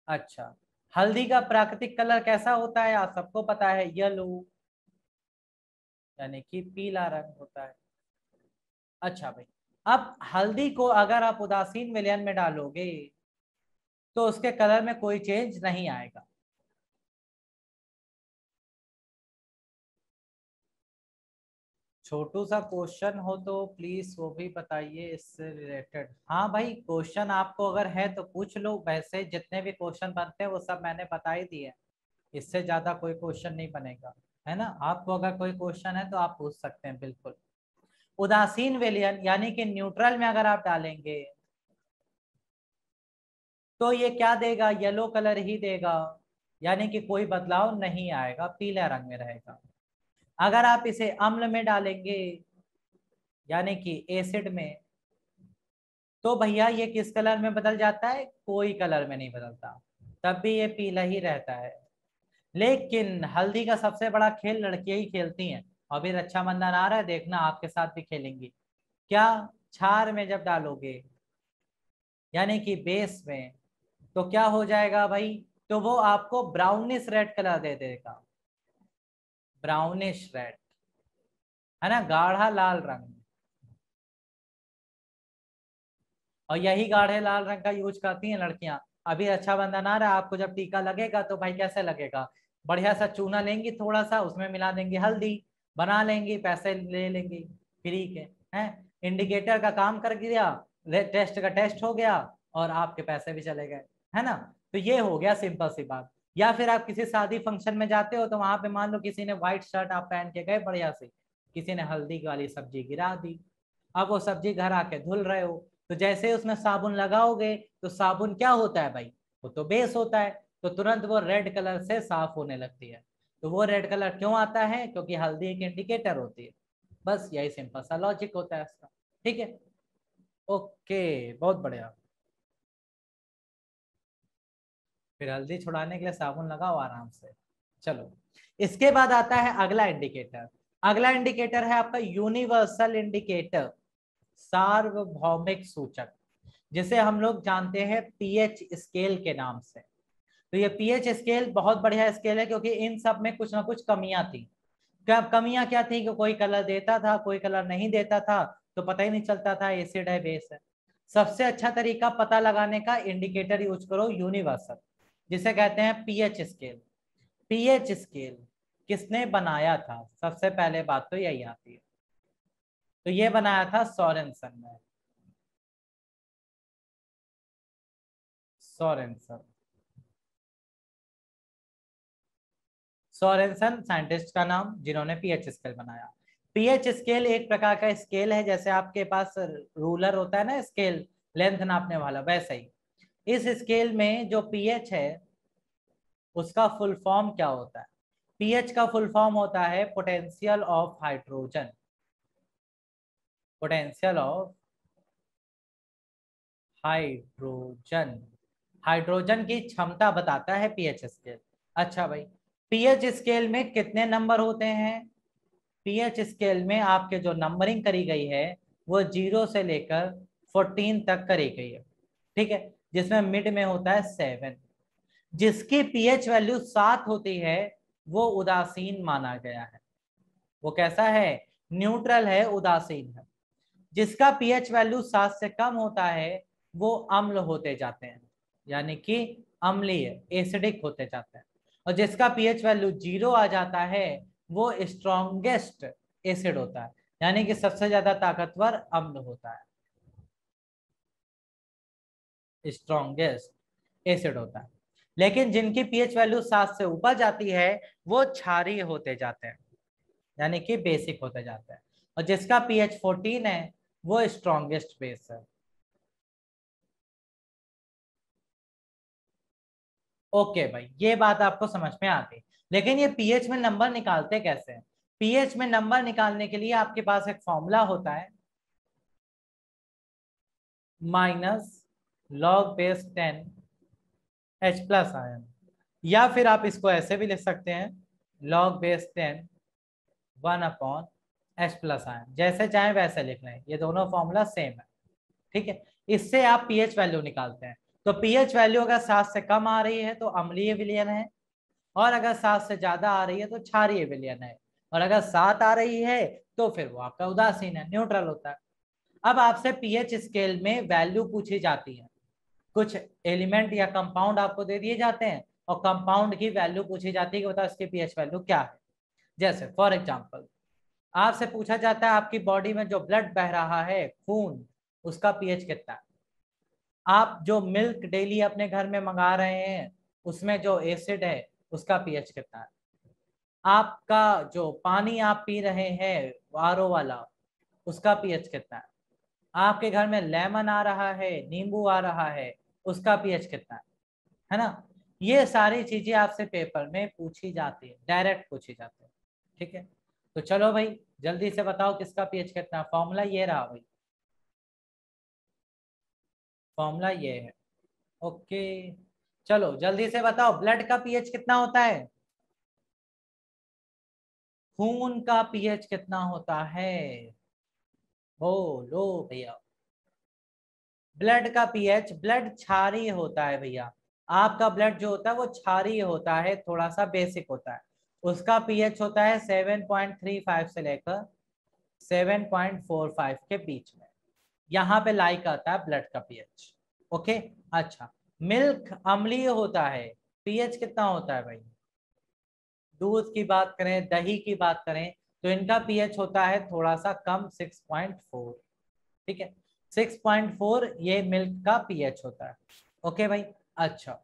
अच्छा, हल्दी का प्राकृतिक कलर कैसा होता है? आप सबको पता है, येलो, यानी कि पीला रंग होता है। अच्छा भाई, अब हल्दी को अगर आप उदासीन विलयन में डालोगे तो उसके कलर में कोई चेंज नहीं आएगा। छोटू सा क्वेश्चन हो तो प्लीज वो भी बताइए इससे रिलेटेड। हाँ भाई, क्वेश्चन आपको अगर है तो पूछ लो, वैसे जितने भी क्वेश्चन बनते हैं वो सब मैंने बता ही दिए, इससे ज्यादा कोई क्वेश्चन नहीं बनेगा, है ना। आपको अगर कोई क्वेश्चन है तो आप पूछ सकते हैं बिल्कुल। उदासीन विलयन यानी कि न्यूट्रल में अगर आप डालेंगे तो ये क्या देगा? येलो कलर ही देगा, यानी कि कोई बदलाव नहीं आएगा, पीला रंग में रहेगा। अगर आप इसे अम्ल में डालेंगे यानी कि एसिड में, तो भैया ये किस कलर में बदल जाता है? कोई कलर में नहीं बदलता, तब भी ये पीला ही रहता है। लेकिन हल्दी का सबसे बड़ा खेल लड़कियां ही खेलती हैं। अभी रक्षाबंधन आ रहा है, देखना आपके साथ भी खेलेंगी। क्या? क्षार में जब डालोगे यानी कि बेस में, तो क्या हो जाएगा भाई? तो वो आपको ब्राउनिश रेड कलर दे देगा, ब्राउनिश रेड, है ना, गाढ़ा लाल रंग। और यही गाढ़े लाल रंग का यूज करती हैं लड़कियां। अभी रक्षाबंधन आ रहा है, आपको जब टीका लगेगा तो भाई कैसे लगेगा? बढ़िया सा चूना लेंगी, थोड़ा सा उसमें मिला देंगे हल्दी, बना लेंगी, पैसे ले लेंगी फ्री के, हैं। इंडिकेटर का काम कर दिया, टेस्ट का टेस्ट हो गया और आपके पैसे भी चले गए, है ना। तो ये हो गया सिंपल सी बात। या फिर आप किसी शादी फंक्शन में जाते हो तो वहां पे मान लो किसी ने व्हाइट शर्ट आप पहन के गए बढ़िया से, किसी ने हल्दी वाली सब्जी गिरा दी, अब वो सब्जी घर आके धुल रहे हो तो जैसे उसमें साबुन लगाओगे तो साबुन क्या होता है भाई, वो तो बेस होता है, तो तुरंत वो रेड कलर से साफ होने लगती है। तो वो रेड कलर क्यों आता है, क्योंकि हल्दी एक इंडिकेटर होती है। बस यही सिंपल सा लॉजिक होता है इसका। ठीक है, ओके, बहुत बढ़िया। फिर हल्दी छुड़ाने के लिए साबुन लगाओ आराम से। चलो, इसके बाद आता है अगला इंडिकेटर। अगला इंडिकेटर है आपका यूनिवर्सल इंडिकेटर, सार्वभौमिक सूचक, जिसे हम लोग जानते हैं पीएच स्केल के नाम से। तो ये पीएच स्केल बहुत बढ़िया स्केल है, क्योंकि इन सब में कुछ ना कुछ कमियां थी। कमियां क्या थी कि कोई कलर देता था, कोई कलर नहीं देता था, तो पता ही नहीं चलता था एसिड है बेस है। सबसे अच्छा तरीका पता लगाने का इंडिकेटर यूज करो यूनिवर्सल, जिसे कहते हैं पीएच स्केल। पीएच स्केल किसने बनाया था, सबसे पहले बात तो यही आती है। तो ये बनाया था सोरेनसन ने। सोरेनसन, सोरेनसन साइंटिस्ट का नाम, जिन्होंने पीएच स्केल बनाया। पीएच स्केल एक प्रकार का स्केल है, जैसे आपके पास रूलर होता है ना स्केल, लेंथ नापने वाला, वैसे ही इस स्केल में जो पीएच है उसका फुल फॉर्म क्या होता है। पीएच का फुल फॉर्म होता है potential of hydrogen. Potential of hydrogen, hydrogen की क्षमता बताता है पीएच स्केल। अच्छा भाई, पीएच स्केल में कितने नंबर होते हैं। पीएच स्केल में आपके जो नंबरिंग करी गई है वो 0 से लेकर 14 तक करी गई है। ठीक है, जिसमें मिड में होता है 7। जिसकी पीएच वैल्यू 7 होती है वो उदासीन माना गया है। वो कैसा है, न्यूट्रल है, उदासीन है। जिसका पीएच वैल्यू 7 से कम होता है वो अम्ल होते जाते हैं, यानी कि अम्लीय, एसिडिक होते जाते हैं। और जिसका पीएच वैल्यू 0 आ जाता है वो स्ट्रॉन्गेस्ट एसिड होता है, यानी कि सबसे ज्यादा ताकतवर अम्ल होता है, स्ट्रॉन्गेस्ट एसिड होता है। लेकिन जिनकी पीएच वैल्यू 7 से ऊपर जाती है वो क्षारीय होते जाते हैं, यानी कि बेसिक होते जाते हैं। और जिसका पीएच 14 है वो स्ट्रॉन्गेस्ट बेस है। ओके भाई, ये बात आपको समझ में आती। लेकिन ये पीएच में नंबर निकालते कैसे हैं। पीएच में नंबर निकालने के लिए आपके पास एक फॉर्मूला होता है, -log⁻10 H प्लस आयन, या फिर आप इसको ऐसे भी लिख सकते हैं, log⁻10 1/H प्लस आयन। जैसे चाहे वैसे लिख लें, ये दोनों फॉर्मूला सेम है। ठीक है, इससे आप पीएच वैल्यू निकालते हैं। तो पीएच वैल्यू अगर 7 से कम आ रही है तो अम्लीय विलयन है, और अगर 7 से ज्यादा आ रही है तो क्षारीय विलयन है, और अगर 7 आ रही है तो फिर वो आपका उदासीन है, न्यूट्रल होता है। अब आपसे पीएच स्केल में वैल्यू पूछी जाती है, कुछ एलिमेंट या कंपाउंड आपको दे दिए जाते हैं और कंपाउंड की वैल्यू पूछी जाती है कि बताओ इसकी पीएच वैल्यू क्या है। जैसे फॉर एग्जांपल आपसे पूछा जाता है आपकी बॉडी में जो ब्लड बह रहा है, खून, उसका पीएच कितना है। आप जो मिल्क डेली अपने घर में मंगा रहे हैं उसमें जो एसिड है उसका पीएच कितना है। आपका जो पानी आप पी रहे हैं आरओ वाला, उसका पीएच कितना है। आपके घर में लेमन आ रहा है, नींबू आ रहा है, उसका पीएच कितना है ना। ये सारी चीजें आपसे पेपर में पूछी जाती है, डायरेक्ट पूछी जाती है। ठीक है, तो चलो भाई जल्दी से बताओ किसका पीएच कितना। फॉर्मूला ये रहा भाई, फॉर्मूला ये है। ओके, चलो जल्दी से बताओ ब्लड का पीएच कितना होता है, खून का पीएच कितना होता है। बोलो भैया। ब्लड का पीएच, ब्लड क्षारीय होता है भैया। आपका ब्लड जो होता है वो क्षारीय होता है, थोड़ा सा बेसिक होता है। उसका पीएच होता है 7.35 से लेकर 7.45 के बीच में। यहाँ पे लाइक आता है ब्लड का पीएच। ओके, अच्छा, मिल्क अम्लीय होता है, पीएच कितना होता है भाई। दूध की बात करें, दही की बात करें, तो इनका पीएच होता है थोड़ा सा कम, 6.4। ठीक है, 6.4 ये मिल्क का पीएच होता है। ओके भाई, अच्छा,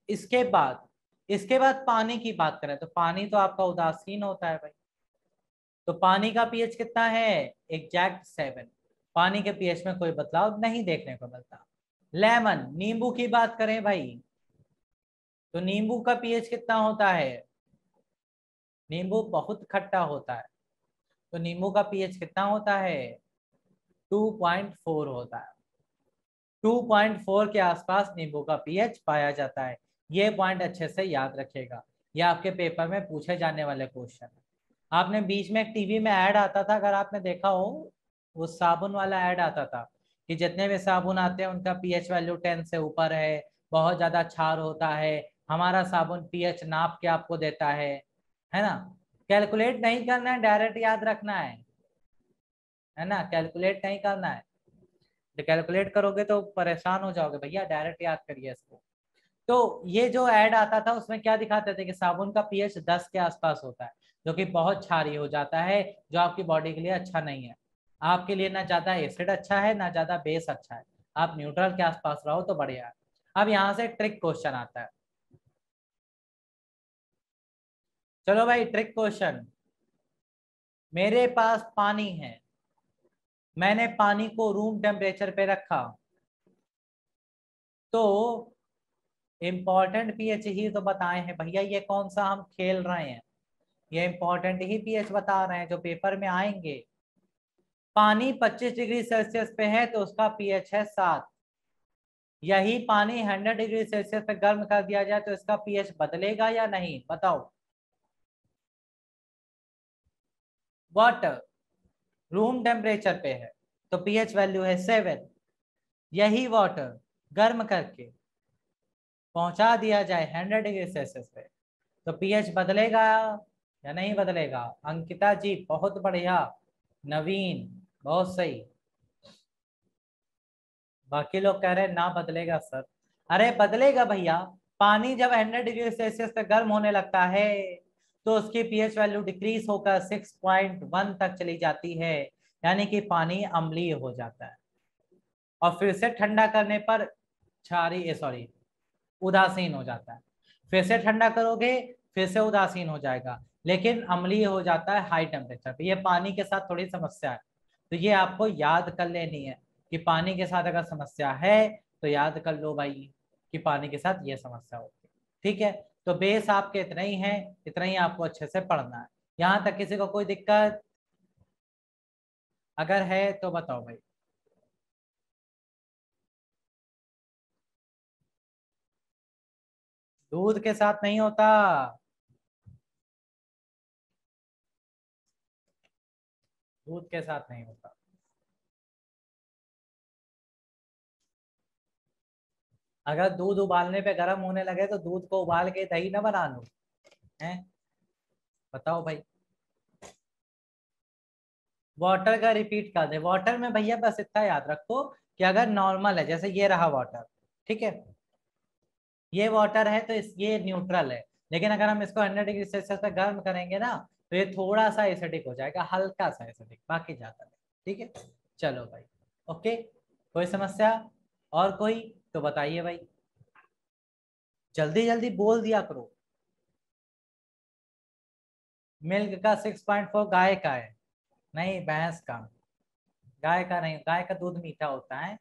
इसके बाद पानी की बात करें तो पानी तो आपका उदासीन होता है भाई। तो पानी का पीएच कितना है, एग्जैक्ट 7। पानी के पीएच में कोई बदलाव नहीं देखने को मिलता। लेमन, नींबू की बात करें भाई, तो नींबू का पीएच कितना होता है? नींबू बहुत खट्टा होता है, तो नींबू का पीएच कितना होता है? 2.4 होता है। 2.4 के आसपास नींबू का पीएच पाया जाता है। ये पॉइंट अच्छे से याद रखिएगा, ये आपके पेपर में पूछे जाने वाले क्वेश्चन है। आपने बीच में एक टीवी में ऐड आता था, अगर आपने देखा हो, वो साबुन वाला ऐड आता था कि जितने भी साबुन आते हैं उनका पीएच वैल्यू 10 से ऊपर है, बहुत ज्यादा क्षार होता है, हमारा साबुन पीएच नाप के आपको देता है ना। कैलकुलेट नहीं करना है, डायरेक्ट याद रखना है ना, कैलकुलेट नहीं करना है। तो कैलकुलेट करोगे तो परेशान हो जाओगे भैया, डायरेक्ट याद करिए इसको। तो ये जो ऐड आता था उसमें क्या दिखाते थे कि साबुन का पीएच 10 के आसपास होता है, जो कि बहुत क्षारीय हो जाता है, जो आपकी बॉडी के लिए अच्छा नहीं है। आपके लिए ना ज्यादा एसिड अच्छा है ना ज्यादा बेस अच्छा है, आप न्यूट्रल के आसपास रहो तो बढ़िया है। अब यहाँ से ट्रिक क्वेश्चन आता है। चलो भाई ट्रिक क्वेश्चन, मेरे पास पानी है, मैंने पानी को रूम टेम्परेचर पे रखा, तो इंपॉर्टेंट पीएच ही तो बताए हैं भैया, ये कौन सा हम खेल रहे हैं, ये इंपॉर्टेंट ही पीएच बता रहे हैं जो पेपर में आएंगे। पानी 25 डिग्री सेल्सियस पे है तो उसका पीएच है 7। यही पानी 100 डिग्री सेल्सियस पे गर्म कर दिया जाए तो इसका पीएच बदलेगा या नहीं, बताओ। वाटर रूम टेम्परेचर पे है तो पीएच वैल्यू है 7। यही वाटर गर्म करके पहुंचा दिया जाए 100 डिग्री सेल्सियस पे तो पीएच बदलेगा या नहीं बदलेगा? अंकिता जी बहुत बढ़िया, नवीन बहुत सही। बाकी लोग कह रहे हैं ना बदलेगा सर। अरे बदलेगा भैया, पानी जब 100 डिग्री सेल्सियस पे गर्म होने लगता है तो उसकी पीएच वैल्यू डिक्रीज होकर 6.1 तक चली जाती है, यानी कि पानी अम्लीय हो जाता है। और फिर से ठंडा करने पर क्षारीय सॉरी उदासीन हो जाता है। फिर से ठंडा करोगे फिर से उदासीन हो जाएगा, लेकिन अम्लीय हो जाता है हाई टेम्परेचर पे। ये पानी के साथ थोड़ी समस्या है, तो ये आपको याद कर लेनी है कि पानी के साथ अगर समस्या है तो याद कर लो भाई कि पानी के साथ ये समस्या होती है। ठीक है, तो बेस आपके इतना ही है, इतना ही आपको अच्छे से पढ़ना है। यहाँ तक किसी को कोई दिक्कत अगर है तो बताओ भाई। दूध के साथ नहीं होता, दूध के साथ नहीं होता। अगर दूध उबालने पे गर्म होने लगे तो दूध को उबाल के दही ना बना लो, हैं? बताओ भाई। वाटर का रिपीट कर दे, वाटर में भैया बस इतना याद रखो कि अगर नॉर्मल है, जैसे ये रहा वाटर, ठीक है, ये वाटर है तो ये न्यूट्रल है, लेकिन अगर हम इसको 100 डिग्री सेल्सियस पे गर्म करेंगे ना तो ये थोड़ा सा एसिडिक हो जाएगा, हल्का सा एसिडिक, बाकी ज्यादा नहीं। ठीक है, चलो भाई। ओके, कोई समस्या और कोई तो बताइए भाई, जल्दी जल्दी बोल दिया करो। मिल्क का 6.4 गाय का है, नहीं भैंस का। गाय का नहीं, गाय का दूध मीठा होता है।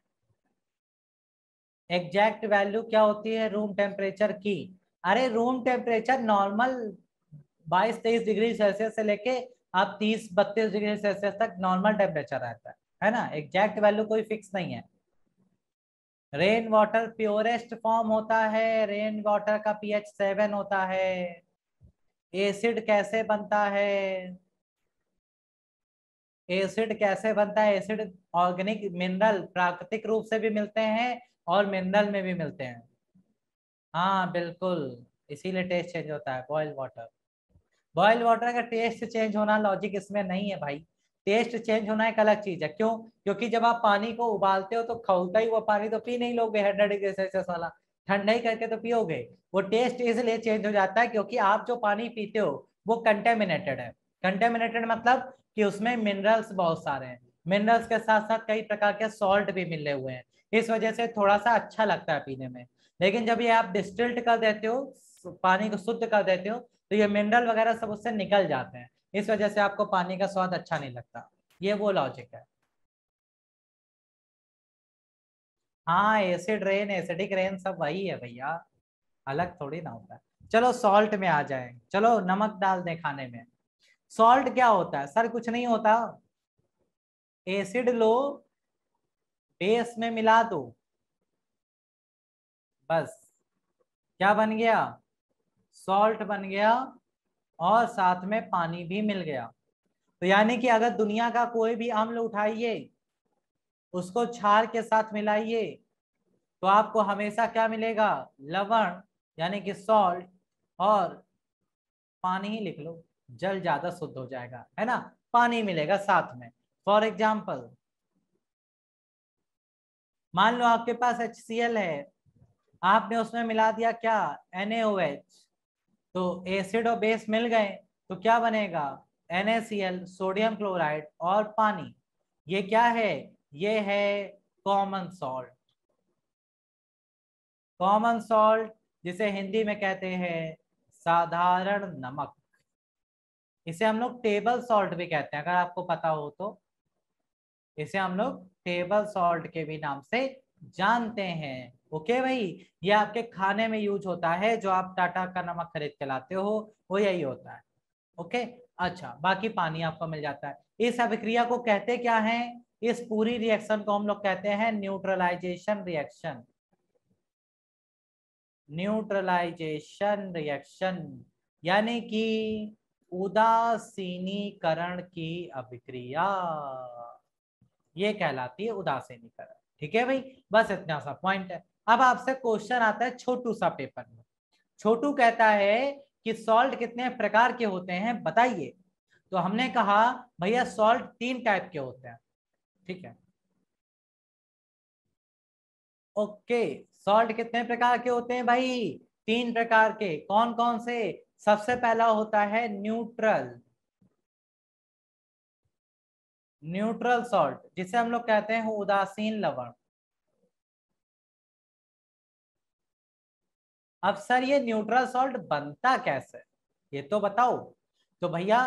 एग्जैक्ट वैल्यू क्या होती है रूम टेम्परेचर की? अरे room temperature normal 22-23 degree Celsius से लेके आप 30-32 डिग्री सेल्सियस तक नॉर्मल टेम्परेचर रहता है ना, एग्जैक्ट वैल्यू कोई फिक्स नहीं है। रेन वाटर प्योरेस्ट फॉर्म होता है, रेन वाटर का पीएच 7 होता है। एसिड कैसे बनता है? एसिड कैसे बनता है? एसिड ऑर्गेनिक मिनरल प्राकृतिक रूप से भी मिलते हैं और मिनरल में भी मिलते हैं। हाँ बिल्कुल, इसीलिए टेस्ट चेंज होता है। बॉइल वाटर, बॉइल वाटर का टेस्ट चेंज होना लॉजिक इसमें नहीं है भाई। टेस्ट चेंज होना एक अलग चीज है, क्यों? क्योंकि जब आप पानी को उबालते हो तो खौलता ही हुआ पानी तो पी नहीं लोगे 100 डिग्री सेल्सियस वाला, ठंडा ही करके तो पियोगे। वो टेस्ट इसलिए चेंज हो जाता है क्योंकि आप जो पानी पीते हो वो कंटेमिनेटेड है। कंटेमिनेटेड मतलब कि उसमें मिनरल्स बहुत सारे हैं, मिनरल्स के साथ साथ कई प्रकार के सॉल्ट भी मिले हुए हैं, इस वजह से थोड़ा सा अच्छा लगता है पीने में। लेकिन जब ये आप डिस्टिल्ड कर देते हो, पानी को शुद्ध कर देते हो, तो ये मिनरल वगैरह सब उससे निकल जाते हैं, इस वजह से आपको पानी का स्वाद अच्छा नहीं लगता। ये वो लॉजिक है। हाँ एसिड रेन एसिडिक रेन सब वही है भैया, अलग थोड़ी ना होता है। चलो सॉल्ट में आ जाए, चलो नमक डाल दें खाने में। सॉल्ट क्या होता है सर? कुछ नहीं होता, एसिड लो बेस में मिला दो, बस क्या बन गया? सॉल्ट बन गया, और साथ में पानी भी मिल गया। तो यानी कि अगर दुनिया का कोई भी अम्ल उठाइए, उसको क्षार के साथ मिलाइए, तो आपको हमेशा क्या मिलेगा? लवण, यानी कि सॉल्ट, और पानी ही लिख लो, जल ज्यादा शुद्ध हो जाएगा, है ना? पानी मिलेगा साथ में। फॉर एग्जाम्पल मान लो आपके पास HCl है, आपने उसमें मिला दिया क्या? NaOH, तो एसिड और बेस मिल गए, तो क्या बनेगा? NaCl, सोडियम क्लोराइड और पानी। ये क्या है? ये है कॉमन सॉल्ट। कॉमन सॉल्ट जिसे हिंदी में कहते हैं साधारण नमक। इसे हम लोग टेबल सॉल्ट भी कहते हैं, अगर आपको पता हो तो। इसे हम लोग टेबल सॉल्ट के भी नाम से जानते हैं। ओके भाई, ये आपके खाने में यूज होता है, जो आप टाटा का नमक खरीद के लाते हो वो यही होता है। ओके, अच्छा बाकी पानी आपको मिल जाता है। इस अभिक्रिया को कहते क्या है? इस पूरी रिएक्शन को हम लोग कहते हैं न्यूट्रलाइजेशन रिएक्शन। न्यूट्रलाइजेशन रिएक्शन यानी कि उदासीनीकरण की अभिक्रिया, ये कहलाती है उदासीनीकरण। ठीक है भाई, बस इतना सा पॉइंट है। अब आपसे क्वेश्चन आता है छोटू सा पेपर में। छोटू कहता है कि सॉल्ट कितने प्रकार के होते हैं बताइए। तो हमने कहा भैया सॉल्ट 3 टाइप के होते हैं। ठीक है, ओके। सॉल्ट कितने प्रकार के होते हैं भाई? 3 प्रकार के। कौन कौन से? सबसे पहला होता है न्यूट्रल। न्यूट्रल सॉल्ट जिसे हम लोग कहते हैं उदासीन लवण। अब सर ये न्यूट्रल सॉल्ट बनता कैसे, ये तो बताओ। तो भैया,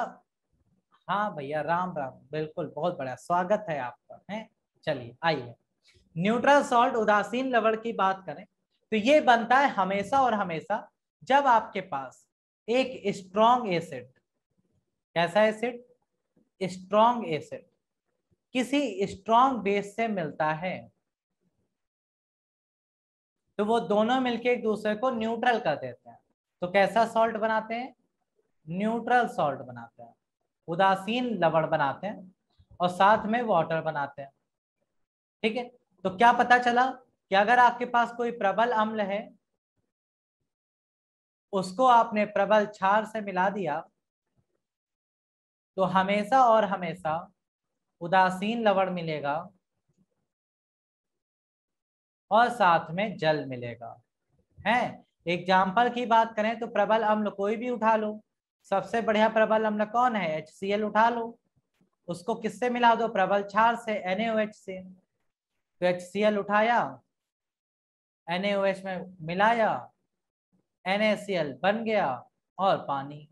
हाँ भैया राम राम, बिल्कुल बहुत बड़ा स्वागत है आपका है। चलिए आइए, न्यूट्रल सॉल्ट उदासीन लवण की बात करें तो ये बनता है हमेशा और हमेशा जब आपके पास एक स्ट्रॉन्ग एसिड, कैसा एसिड? स्ट्रॉन्ग एसिड किसी स्ट्रॉन्ग बेस से मिलता है, तो वो दोनों मिलके एक दूसरे को न्यूट्रल कर देते हैं। तो कैसा सॉल्ट बनाते हैं? न्यूट्रल सॉल्ट बनाते हैं, उदासीन लवण बनाते हैं, और साथ में वाटर बनाते हैं। ठीक है, तो क्या पता चला कि अगर आपके पास कोई प्रबल अम्ल है, उसको आपने प्रबल क्षार से मिला दिया, तो हमेशा और हमेशा उदासीन लवण मिलेगा और साथ में जल मिलेगा। है, एग्जाम्पल की बात करें तो प्रबल अम्ल कोई भी उठा लो, सबसे बढ़िया प्रबल अम्ल कौन है? HCl उठा लो, उसको किससे मिला दो? प्रबल क्षार से, NaOH से। तो HCl उठाया, NaOH में मिलाया, NaCl बन गया, और पानी।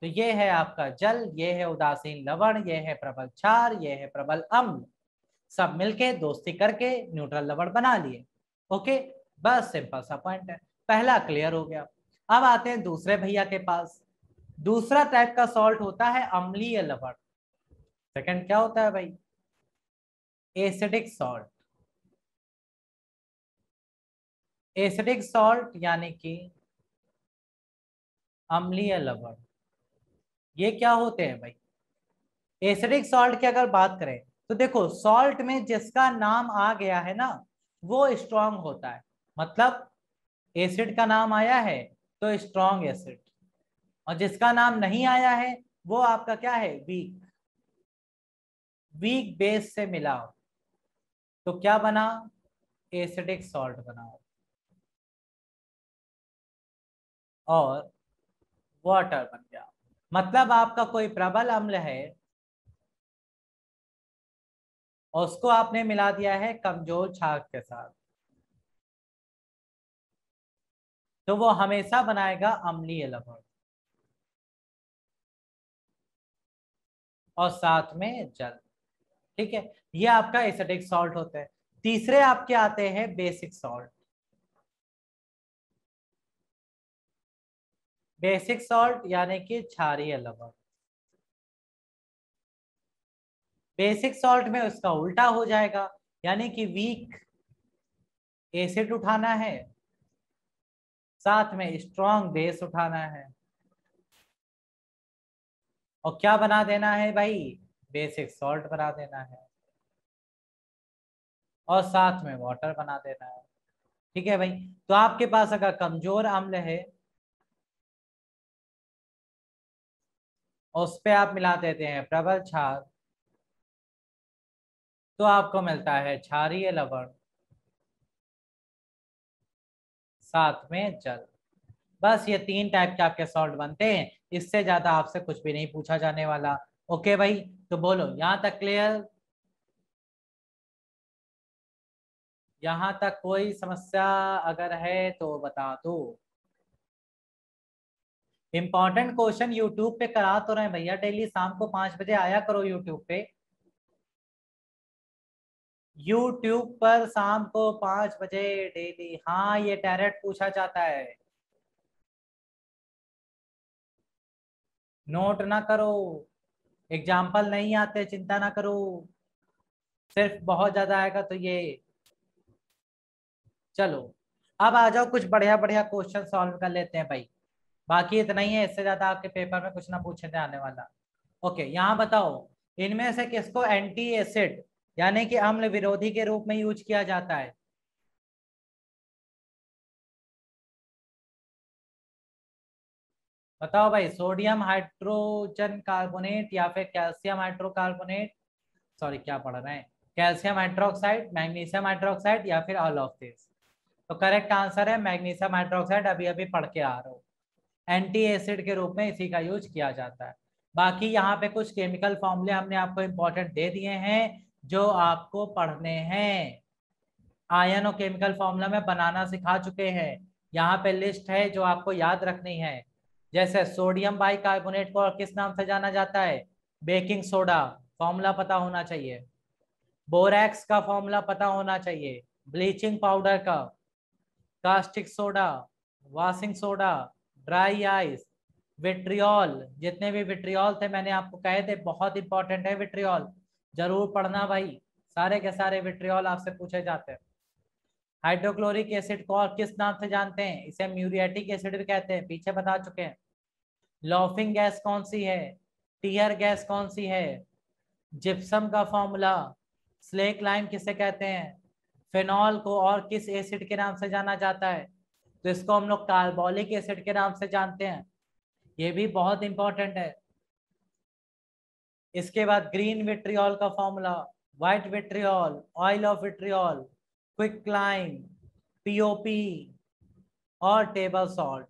तो ये है आपका जल, ये है उदासीन लवण, ये है प्रबल क्षार, ये है प्रबल अम्ल, सब मिलके दोस्ती करके न्यूट्रल लवण बना लिए। ओके, बस सिंपल सा पॉइंट है, पहला क्लियर हो गया। अब आते हैं दूसरे भैया के पास। दूसरा टाइप का सॉल्ट होता है अम्लीय लवण। सेकंड क्या होता है भाई? Acidic salt. एसिडिक सॉल्ट यानी कि अम्लीय लवण, ये क्या होते हैं भाई? एसिडिक सॉल्ट की अगर बात करें तो देखो, सॉल्ट में जिसका नाम आ गया है ना, वो स्ट्रांग होता है। मतलब एसिड का नाम आया है तो स्ट्रांग एसिड, और जिसका नाम नहीं आया है वो आपका क्या है? वीक। वीक बेस से मिला तो क्या बना? एसिडिक सॉल्ट बना, और वाटर बन गया। मतलब आपका कोई प्रबल अम्ल है, और उसको आपने मिला दिया है कमजोर क्षार के साथ, तो वो हमेशा बनाएगा अम्लीय लवण, और साथ में जल। ठीक है, ये आपका एसिडिक सॉल्ट होता है। तीसरे आपके आते हैं बेसिक सॉल्ट। बेसिक सॉल्ट यानी कि क्षारीय लवण। बेसिक सॉल्ट में उसका उल्टा हो जाएगा, यानी कि वीक एसिड उठाना है, साथ में स्ट्रॉन्ग बेस उठाना है, और क्या बना देना है भाई, बेसिक सॉल्ट बना देना है, और साथ में वाटर बना देना है। ठीक है भाई। तो आपके पास अगर कमजोर अम्ल है उस पे आप मिला देते हैं प्रबल क्षार, तो आपको मिलता है क्षारीय लवण साथ में जल। बस ये 3 टाइप के आपके सॉल्ट बनते हैं, इससे ज्यादा आपसे कुछ भी नहीं पूछा जाने वाला। ओके भाई, तो बोलो यहां तक क्लियर? यहां तक कोई समस्या अगर है तो बता दो। इंपॉर्टेंट क्वेश्चन यूट्यूब पे करा तो रहे भैया, डेली शाम को 5 बजे आया करो यूट्यूब पे। यूट्यूब पर शाम को 5 बजे डेली, हाँ ये डायरेक्ट पूछा जाता है। नोट ना करो, एग्जाम्पल नहीं आते, चिंता ना करो, सिर्फ बहुत ज्यादा आएगा तो ये। चलो अब आ जाओ, कुछ बढ़िया बढ़िया क्वेश्चन सॉल्व कर लेते हैं भाई। बाकी इतना ही है, इससे ज्यादा आपके पेपर में कुछ ना पूछे आने वाला। ओके, यहाँ बताओ, इनमें से किसको एंटी एसिड यानी कि अम्ल विरोधी के रूप में यूज किया जाता है? बताओ भाई, सोडियम हाइड्रोजन कार्बोनेट या फिर कैल्शियम हाइड्रोकार्बोनेट, सॉरी क्या पढ़ रहे हैं, कैल्शियम हाइड्रोक्साइड, मैग्नीशियम हाइड्रोक्साइड, या फिर ऑल ऑफ दिस? तो करेक्ट आंसर है मैग्नीशियम हाइड्रोक्साइड, अभी अभी पढ़ के आ रहा हूँ। एंटी एसिड के रूप में इसी का यूज किया जाता है। बाकी यहाँ पे कुछ केमिकल फॉर्मूले हमने आपको इंपॉर्टेंट दे दिए हैं जो आपको पढ़ने हैं। आयन और केमिकल फॉर्मूला में बनाना सिखा चुके हैं, यहाँ पे लिस्ट है जो आपको याद रखनी है। जैसे सोडियम बाइकार्बोनेट को किस नाम से जाना जाता है? बेकिंग सोडा, फॉर्मूला पता होना चाहिए। बोरैक्स का फॉर्मूला पता होना चाहिए। ब्लीचिंग पाउडर का, caustic soda, washing soda, dry ice, vitriol, जितने भी विट्रियोल थे मैंने आपको कहे थे, बहुत इंपॉर्टेंट है विट्रियोल, जरूर पढ़ना भाई। सारे के सारे विट्रियोल आपसे पूछे जाते हैं। हाइड्रोक्लोरिक एसिड को और किस नाम से जानते हैं? इसे म्यूरियाटिक एसिड भी कहते हैं, पीछे बता चुके हैं। लॉफिंग गैस कौन सी है? टीयर गैस कौन सी है? जिप्सम का फॉर्मूला, स्लेक लाइम किसे कहते हैं? फिनॉल को और किस एसिड के नाम से जाना जाता है? तो इसको हम लोग कार्बोलिक एसिड के नाम से जानते हैं, ये भी बहुत इंपॉर्टेंट है। इसके बाद ग्रीन विट्रियोल का formula, white vitriol, oil of vitriol, quicklime, POP, और टेबल सॉल्ट।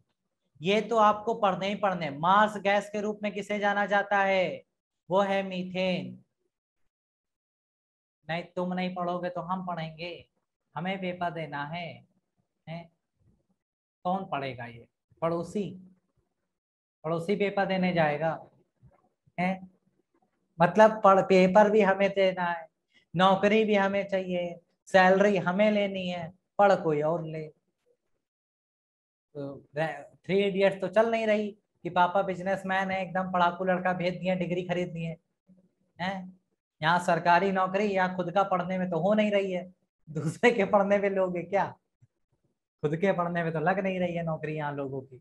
ये तो आपको पढ़ने ही पढ़ने। मार्स गैस के रूप में किसे जाना जाता है? वो है मीथेन। नहीं तुम नहीं पढ़ोगे तो हम पढ़ेंगे, हमें पेपर देना है? कौन पढ़ेगा ये? पड़ोसी? पड़ोसी पेपर देने जाएगा है? मतलब पढ़, पेपर भी हमें देना है, नौकरी भी हमें चाहिए, सैलरी हमें लेनी है, पढ़ कोई और ले। तो 3 इडियट्स तो चल नहीं रही कि पापा बिजनेसमैन है, एकदम पढ़ाकू लड़का भेज दिए, डिग्री खरीद दिए हैं। यहाँ सरकारी नौकरी, यहाँ खुद का पढ़ने में तो हो नहीं रही है, दूसरे के पढ़ने में लोगे क्या? खुद के पढ़ने में तो लग नहीं रही है नौकरी यहाँ लोगों की।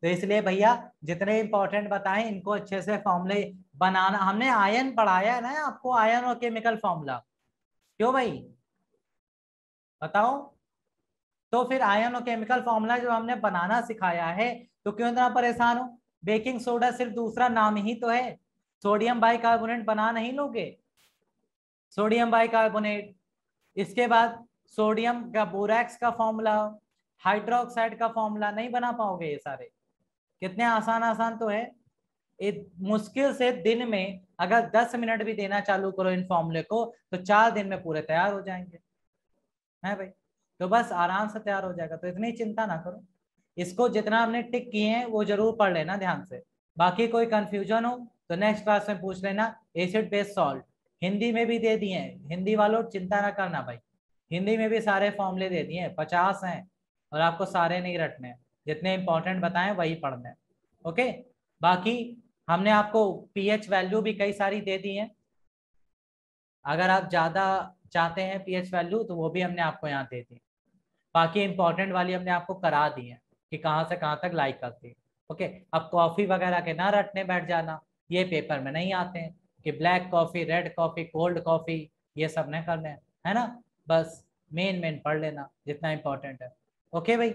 तो इसलिए भैया जितने इंपॉर्टेंट बताएं इनको अच्छे से फॉर्मूले बनाना। हमने आयन पढ़ाया है ना आपको, आयन और केमिकल फॉर्मूला, क्यों भाई बताओ? तो फिर आयन और केमिकल फॉर्मूला जो हमने बनाना सिखाया है, तो क्यों इतना परेशान हो? बेकिंग सोडा सिर्फ दूसरा नाम ही तो है, सोडियम बाइकार्बोनेट बना नहीं लोगे? सोडियम बाइकार्बोनेट, इसके बाद सोडियम का बोरैक्स का फॉर्मूला, हाइड्रोक्साइड का फॉर्मूला, नहीं बना पाओगे ये सारे? कितने आसान आसान तो है। एक मुश्किल से दिन में अगर 10 मिनट भी देना चालू करो इन फॉर्मूले को, तो 4 दिन में पूरे तैयार हो जाएंगे, है भाई? तो बस आराम से तैयार हो जाएगा, तो इतनी चिंता ना करो। इसको जितना हमने टिक किए हैं वो जरूर पढ़ लेना ध्यान से। बाकी कोई कंफ्यूजन हो तो नेक्स्ट क्लास में पूछ लेना। एसिड बेस सॉल्ट हिंदी में भी दे दिए हैं, हिंदी वालों चिंता ना करना भाई। हिंदी में भी सारे फॉर्मूले दे दिए, 50 हैं और आपको सारे नहीं रटने हैं, जितने इंपॉर्टेंट बताएं वही पढ़ने हैं। ओके, बाकी हमने आपको पीएच वैल्यू भी कई सारी दे दी है, अगर आप ज्यादा चाहते हैं पीएच वैल्यू तो वो भी हमने आपको यहाँ दे दी। बाकी इंपॉर्टेंट वाली हमने आपको करा दी है कि कहाँ से कहाँ तक लाइक करती है। ओके, अब कॉफी वगैरह के ना रटने बैठ जाना, ये पेपर में नहीं आते हैं कि black coffee, red coffee, cold coffee, ये सब नहीं करने हैं, है ना। बस मेन मेन पढ़ लेना जितना इंपॉर्टेंट है। ओके भाई,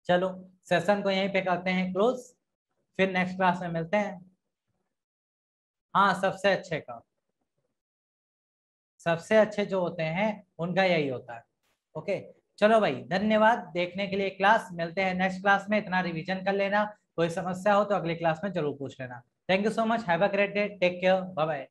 चलो सेशन को यहीं पे करते हैं क्लोज, फिर नेक्स्ट क्लास में मिलते हैं। हाँ, सबसे अच्छे का, सबसे अच्छे जो होते हैं उनका यही होता है। ओके, चलो भाई, धन्यवाद देखने के लिए क्लास, मिलते हैं नेक्स्ट क्लास में। इतना रिवीजन कर लेना, कोई समस्या हो तो अगली क्लास में जरूर पूछ लेना। Thank you so much, have a great day, take care, bye bye.